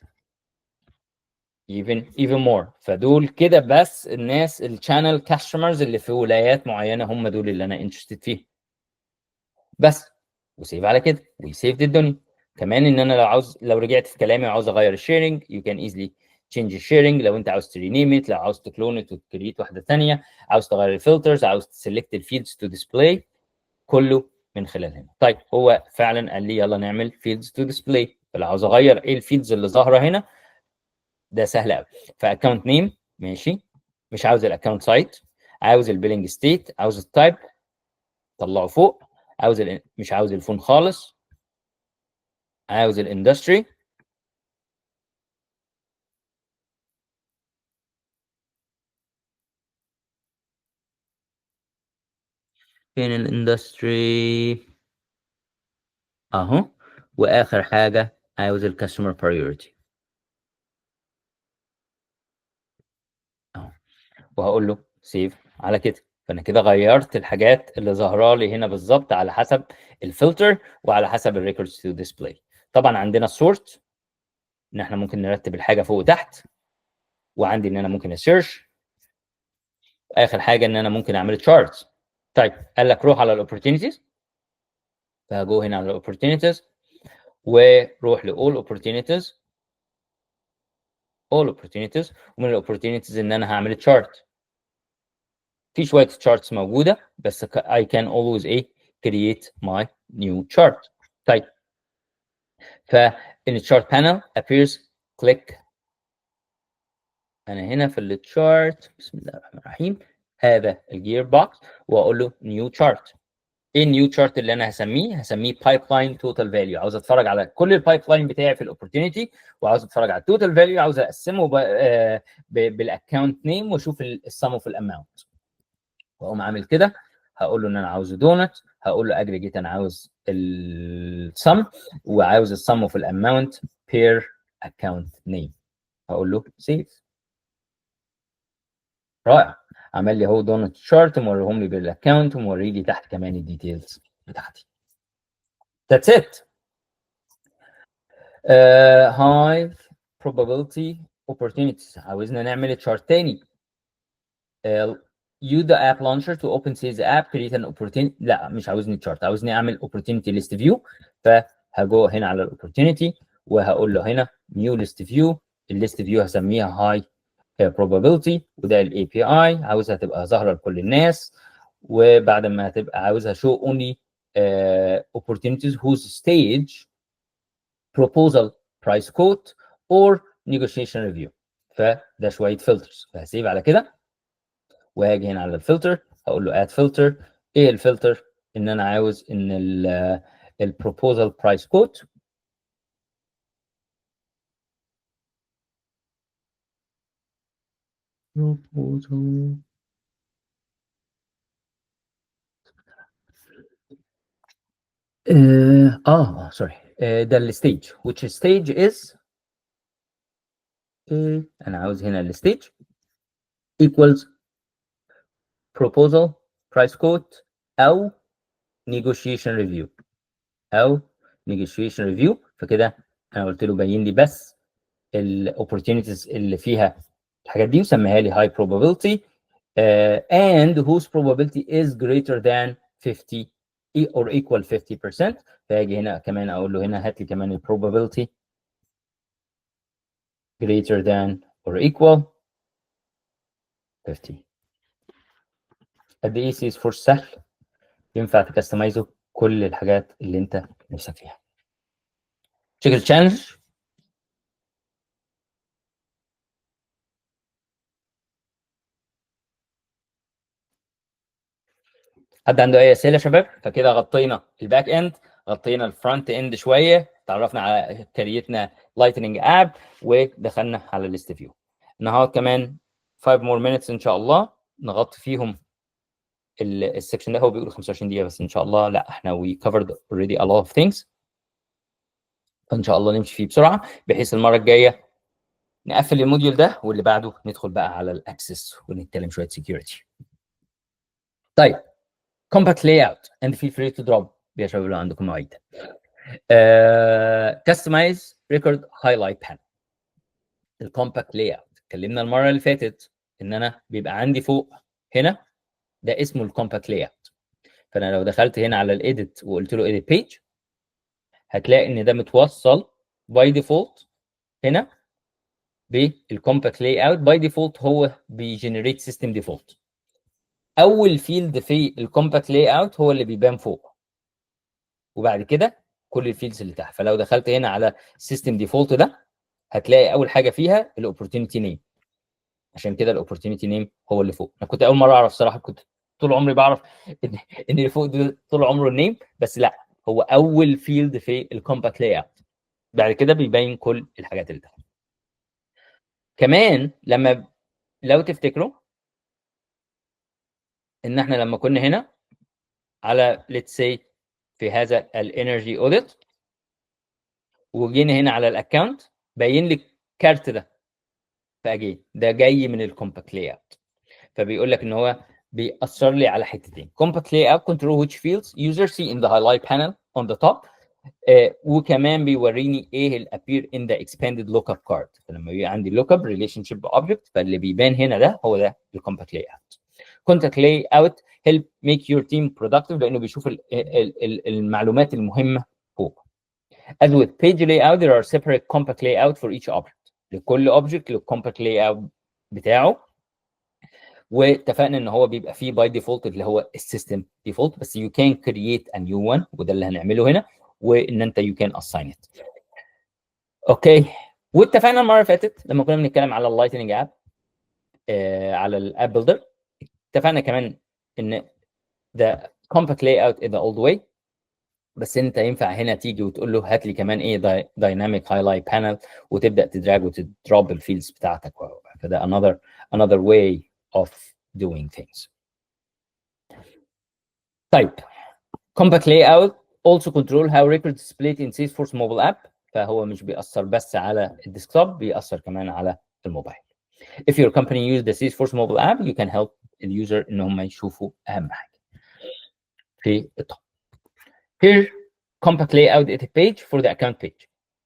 even more. فدول كده بس الناس الشانل كاستمرز اللي في ولايات معينه هم دول اللي انا انترستد فيهم بس. وسيف على كده ويسيف الدنيا. كمان ان انا لو رجعت في كلامي وعاوز اغير الشيرنج you can easily change الشيرنج. لو انت عاوز ترينيم ات، لو عاوز تكلون ات وتكريت واحده ثانيه، عاوز تغير الفلترز، عاوز تسلكت الفيلدز تو ديسبلاي، كله من خلال هنا. طيب هو فعلا قال لي يلا نعمل فيلدز تو ديسبلاي. فلو عاوز اغير ايه الفيلدز اللي ظاهره هنا ده سهل قوي. فاكونت نيم ماشي، مش عاوز الاكونت سايت، عاوز البيلنج ستيت، عاوز التايب طلعه فوق، عاوز مش عاوز الفون خالص، عاوز الاندستري، فين الاندستري اهو، واخر حاجه عاوز الكاستمر برايورتي اهو، وهقول له سيف على كده. فانا كده غيرت الحاجات اللي ظاهره لي هنا بالظبط على حسب الفلتر وعلى حسب الريكوردز تو ديسبلاي. طبعا عندنا السورت ان احنا ممكن نرتب الحاجه فوق وتحت، وعندي ان انا ممكن اسيرش، اخر حاجه ان انا ممكن اعمل تشارتس. طيب قال لك روح على الاوبورتونيتيز، فهجو هنا على الاوبورتونيتيز وروح لاول اوبورتونيتيز، all opportunities، ومن الاوبورتونيتيز ان انا هعمل تشارت. في شويه تشارتس موجوده بس I can always create my new chart. طيب فان الشارت بانل appears click انا هنا في التشارت بسم الله الرحمن الرحيم هذا الجير بوكس، واقول له نيو شارت. ايه النيو شارت اللي انا هسميه بايب لاين توتال فاليو. عاوز اتفرج على كل البايب لاين بتاعي في الاوبورتونيتي، وعاوز اتفرج على التوتال فاليو، عاوز اقسمه بالاكونت نيم واشوف السم اوف الاماونت. واقوم عامل كده، هقول له ان انا عاوزه دونت، هقول له اجريجيت انا عاوز السم، وعاوز السم اوف الاماونت بير اكونت نيم، هقول له سيف. رائع، عمل لي اهو دونت شارت موريهم لي بالاكونت وموري لي تحت كمان الديتيلز بتاعتي. That's it. high probability opportunities، عاوزنا نعمل تشارت تاني. use the app launcher to open sales app create an opportunity. لا مش عاوزني تشارت، عاوزني اعمل opportunity list view. فهجو هنا على الاوبورتونيتي وهقول له هنا new list view. الليست فيو هسميها high probability، وده الاي بي اي عاوزها تبقى ظاهره لكل الناس. وبعد ما تبقى عاوزها show only opportunities whose stage proposal price quote or negotiation review. فده شويه فلترز، فهسيب على كده وهاجي هنا على الفلتر هقول له اد فلتر. ايه الفلتر؟ ان انا عاوز ان البروبوزال برايس كوت سوري ده الستيج which stage is انا عاوز هنا الستيج equals proposal price quote او negotiation review او negotiation review. فكده انا قلت له بين لي بس الاوبورتونيتيز اللي فيها الحاجات دي وسميها لي high probability and whose probability is greater than 50 or equal 50%. فاجي هنا كمان اقول له هنا هات لي كمان ال probability greater than or equal 50. قد ايه سيس فورس سهل، ينفع تكستمايزه كل الحاجات اللي انت نفسك فيها. تشيك التشالنج. حد عنده اي اسئله يا شباب؟ فكده غطينا الباك اند، غطينا الفرونت اند شويه، تعرفنا على كريتنا لايتنينج اب، ودخلنا على الليست فيو. النهارده كمان 5 more minutes ان شاء الله نغطي فيهم السكشن ده. هو بيقول 25 دقيقه بس ان شاء الله لا، احنا we covered already a lot of things. فان شاء الله نمشي فيه بسرعه بحيث المره الجايه نقفل الموديول ده واللي بعده ندخل بقى على الاكسس ونتكلم شويه سكيورتي. طيب compact layout and feel free to drop يا شباب لو عندكم مواعيد. customize record highlight panel. الكومباكت لاي اوت اتكلمنا المره اللي فاتت ان انا بيبقى عندي فوق هنا ده اسمه الكومباكت لاي اوت. فانا لو دخلت هنا على الايديت وقلت له ايديت بيج هتلاقي ان ده متوصل باي ديفولت هنا بالكومباكت لاي اوت. باي ديفولت هو بيجنريت سيستم ديفولت. اول فيلد في الكومباكت لاي اوت هو اللي بيبان فوق، وبعد كده كل الفيلدز اللي تحت. فلو دخلت هنا على سيستم ديفولت ده هتلاقي اول حاجه فيها الاوبورتيونيتي نيم. عشان كده الاوبورتيونيتي نيم هو اللي فوق. انا كنت اول مره اعرف صراحه، كنت طول عمري بعرف ان اللي فوق ده طول عمره النيم، بس لا، هو اول فيلد في الكومباكت لاي اوت. بعد كده بيبين كل الحاجات اللي تحت. كمان لو تفتكروا ان احنا لما كنا هنا على let's say في هذا الانرجي اوديت وجينا هنا على الاكونت باين لي الكارت ده، فاجي ده جاي من الكومباكت لاي اوت. فبيقول لك ان هو بيأثر لي على حتتين. compact layout control which fields user see in the highlight panel on the top. وكمان بيوريني ايه ال appear in the expanded lookup card. فلما يبقى عندي lookup relationship object فاللي بيبان هنا ده هو ده ال compact layout. contact layout help make your team productive لانه بيشوف المعلومات المهمه فوق. As with page layout there are separate compact layout for each object. لكل object له compact layout بتاعه. واتفقنا ان هو بيبقى فيه باي ديفولت اللي هو السيستم ديفولت، بس يو كان كرييت ا نيو وان وده اللي هنعمله هنا، وان انت يو كان اساين ات. اوكي. واتفقنا المره اللي فاتت لما كنا بنتكلم على اللايتنج اب على الاب بيلدر، اتفقنا كمان ان ده كومباكت لاي اوت ان ذا اولد واي، بس انت ينفع هنا تيجي وتقول له هات لي كمان ايه دايناميك هايلايت بانل وتبدا تدراج وتدروب الفيلدز بتاعتك. فده another way of doing things. طيب compact layout also control how records displayed in Salesforce mobile app. فهو مش بيأثر بس على الديسكتوب، بيأثر كمان على الموبايل. If your company use the Salesforce mobile app you can help اليوزر ان هم يشوفوا اهم حاجه في التوب. Here compact layout edit page for the account page.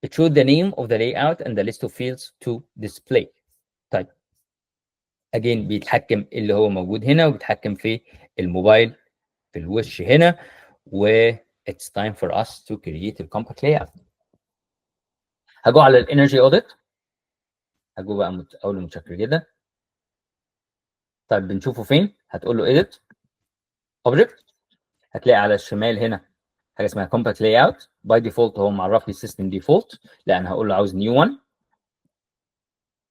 It shows the name of the layout and the list of fields to display. طيب again بيتحكم اللي هو موجود هنا وبيتحكم في الموبايل في الوش هنا. و it's time for us to create a compact layout. هجو على الانرجي اوديت، هجو بقى اقول له متشكر جدا. طيب بنشوفه فين؟ هتقول له edit object، هتلاقي على الشمال هنا حاجه اسمها compact layout. باي ديفولت هو معرف لي system default، لان هقول له عاوز new one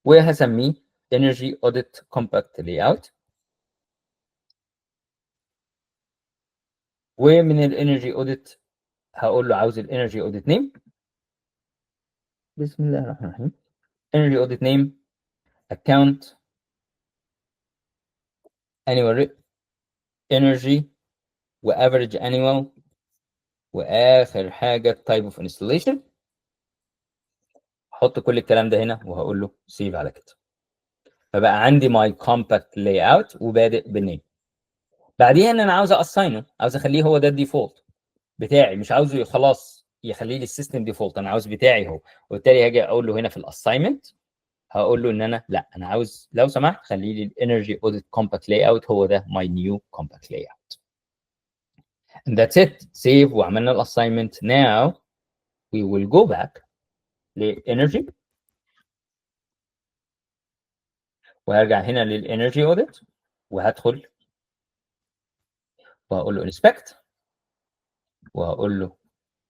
وهسميه energy audit compact layout. ومن الانرجي اوديت هقول له عاوز الانرجي اوديت نيم. بسم الله الرحمن الرحيم. energy audit name account annual energy وافريج annual واخر حاجه type of installation. احط كل الكلام ده هنا وهقول له سيف على كده. فبقى عندي ماي كومباكت لاي اوت وبادئ بالنيم. بعديها ان انا عاوز اساينه، عاوز اخليه هو ده الديفولت بتاعي، مش عاوزه خلاص يخليه لي السيستم ديفولت، انا عاوز بتاعي هو. وبالتالي هاجي اقول له هنا في الاساينمنت هقول له ان انا لا، انا عاوز لو سمحت خلي لي الانرجي اوديت كومباكت لاي اوت هو ده ماي نيو كومباكت لاي اوت. And that's it. سيف وعملنا الاساينمنت. Now we will go back لانرجي وهرجع هنا للانرجي اوديت وهدخل وهقول له انسبكت وهقول له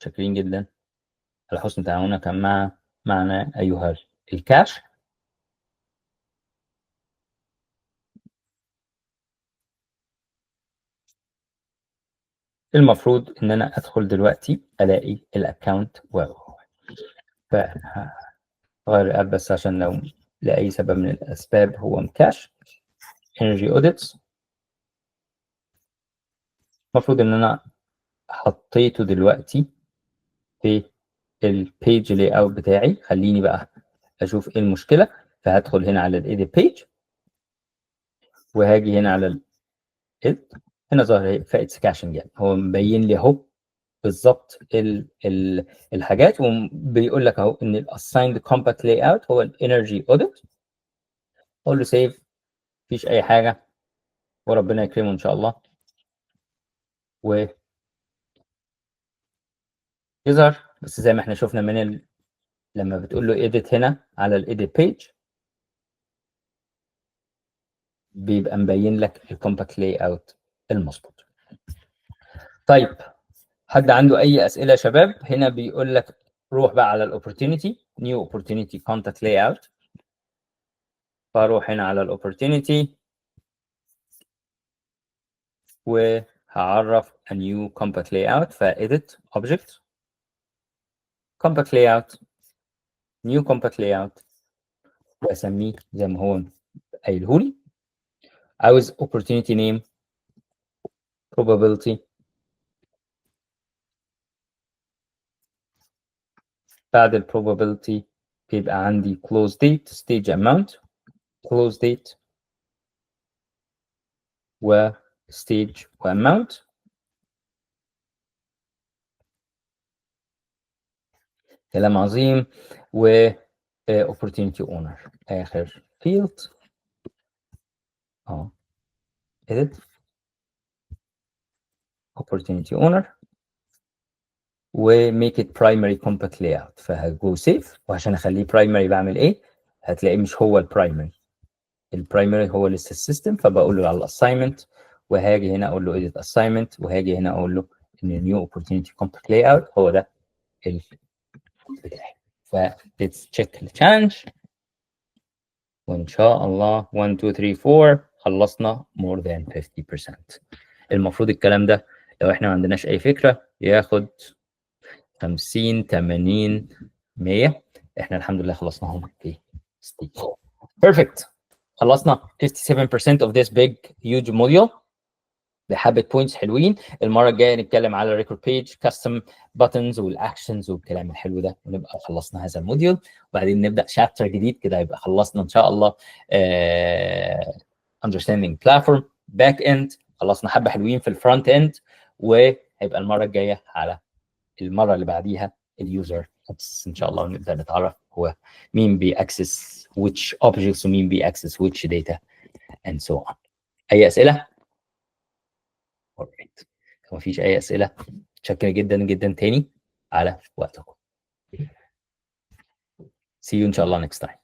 شاكرين جدا على حسن تعاونك معنا ايها الكاش. المفروض ان انا ادخل دلوقتي الاقي الاكونت فغير الاب بس عشان لو لاي سبب من الاسباب هو مكاش انرجي اوديتس. المفروض ان انا حطيته دلوقتي في البيج لاي اوت بتاعي. خليني بقى اشوف ايه المشكله. فهدخل هنا على الايديت بيج وهاجي هنا على هنا ظاهر فائت كاشنج، يعني هو مبين لي اهو بالظبط الحاجات، وبيقول لك اهو ان الاسايند كومباكت لاي اوت هو الانرجي اوديت. قول له سيف، مفيش اي حاجه، وربنا يكرمه ان شاء الله ويظهر. بس زي ما احنا شفنا لما بتقول له ايديت هنا على الايديت بيج بيبقى مبين لك الكومباكت لاي اوت المظبوط. طيب، حد عنده اي اسئله يا شباب؟ هنا بيقول لك روح بقى على الاوبورتونيتي، نيو اوبورتونيتي كونتاكت لاي اوت، فاروح هنا على الاوبورتونيتي وهعرف a new compact layout، فedit object compact layout new compact layout، واسميه زي ما هو قايله لي. عاوز opportunity name probability، بعد ال probability بيبقى عندي close date stage amount close date و stage و amount. كلام عظيم. و opportunity owner آخر field edit opportunity owner و make it primary compact layout. فهجو سيف، وعشان اخليه primary بعمل ايه؟ هتلاقيه مش هو البرايمري هو لسه السيستم، فبقول له على الاساينمنت، وهاجي هنا اقول له edit assignment، وهاجي هنا اقول له ان new opportunity compact layout هو ده بتاعي. ف let's check the challenge، وان شاء الله 1 2 3 4 خلصنا more than 50%. المفروض الكلام ده لو احنا ما عندناش اي فكره ياخد 50 80 100. احنا الحمد لله خلصناهم في ستيج. Perfect. خلصنا 57% of this big huge module بحبه بوينتس حلوين. المره الجايه نتكلم على ريكورد بيج، كاستم باتنز والاكشنز والكلام الحلو ده، ونبقى خلصنا هذا الموديول. وبعدين نبدا شابتر جديد كده، يبقى خلصنا ان شاء الله understanding platform back end، خلصنا حبه حلوين في الفرونت اند، وهيبقى المره الجايه على المره اللي بعديها اليوزر ان شاء الله، ونبدا نتعرف هو مين بيأكسس which objects ومين بيأكسس which data and so on. اي اسئله؟ alright. لو مفيش اي اسئله، شكرا جدا جدا تاني على وقتكم. see you ان شاء الله next time.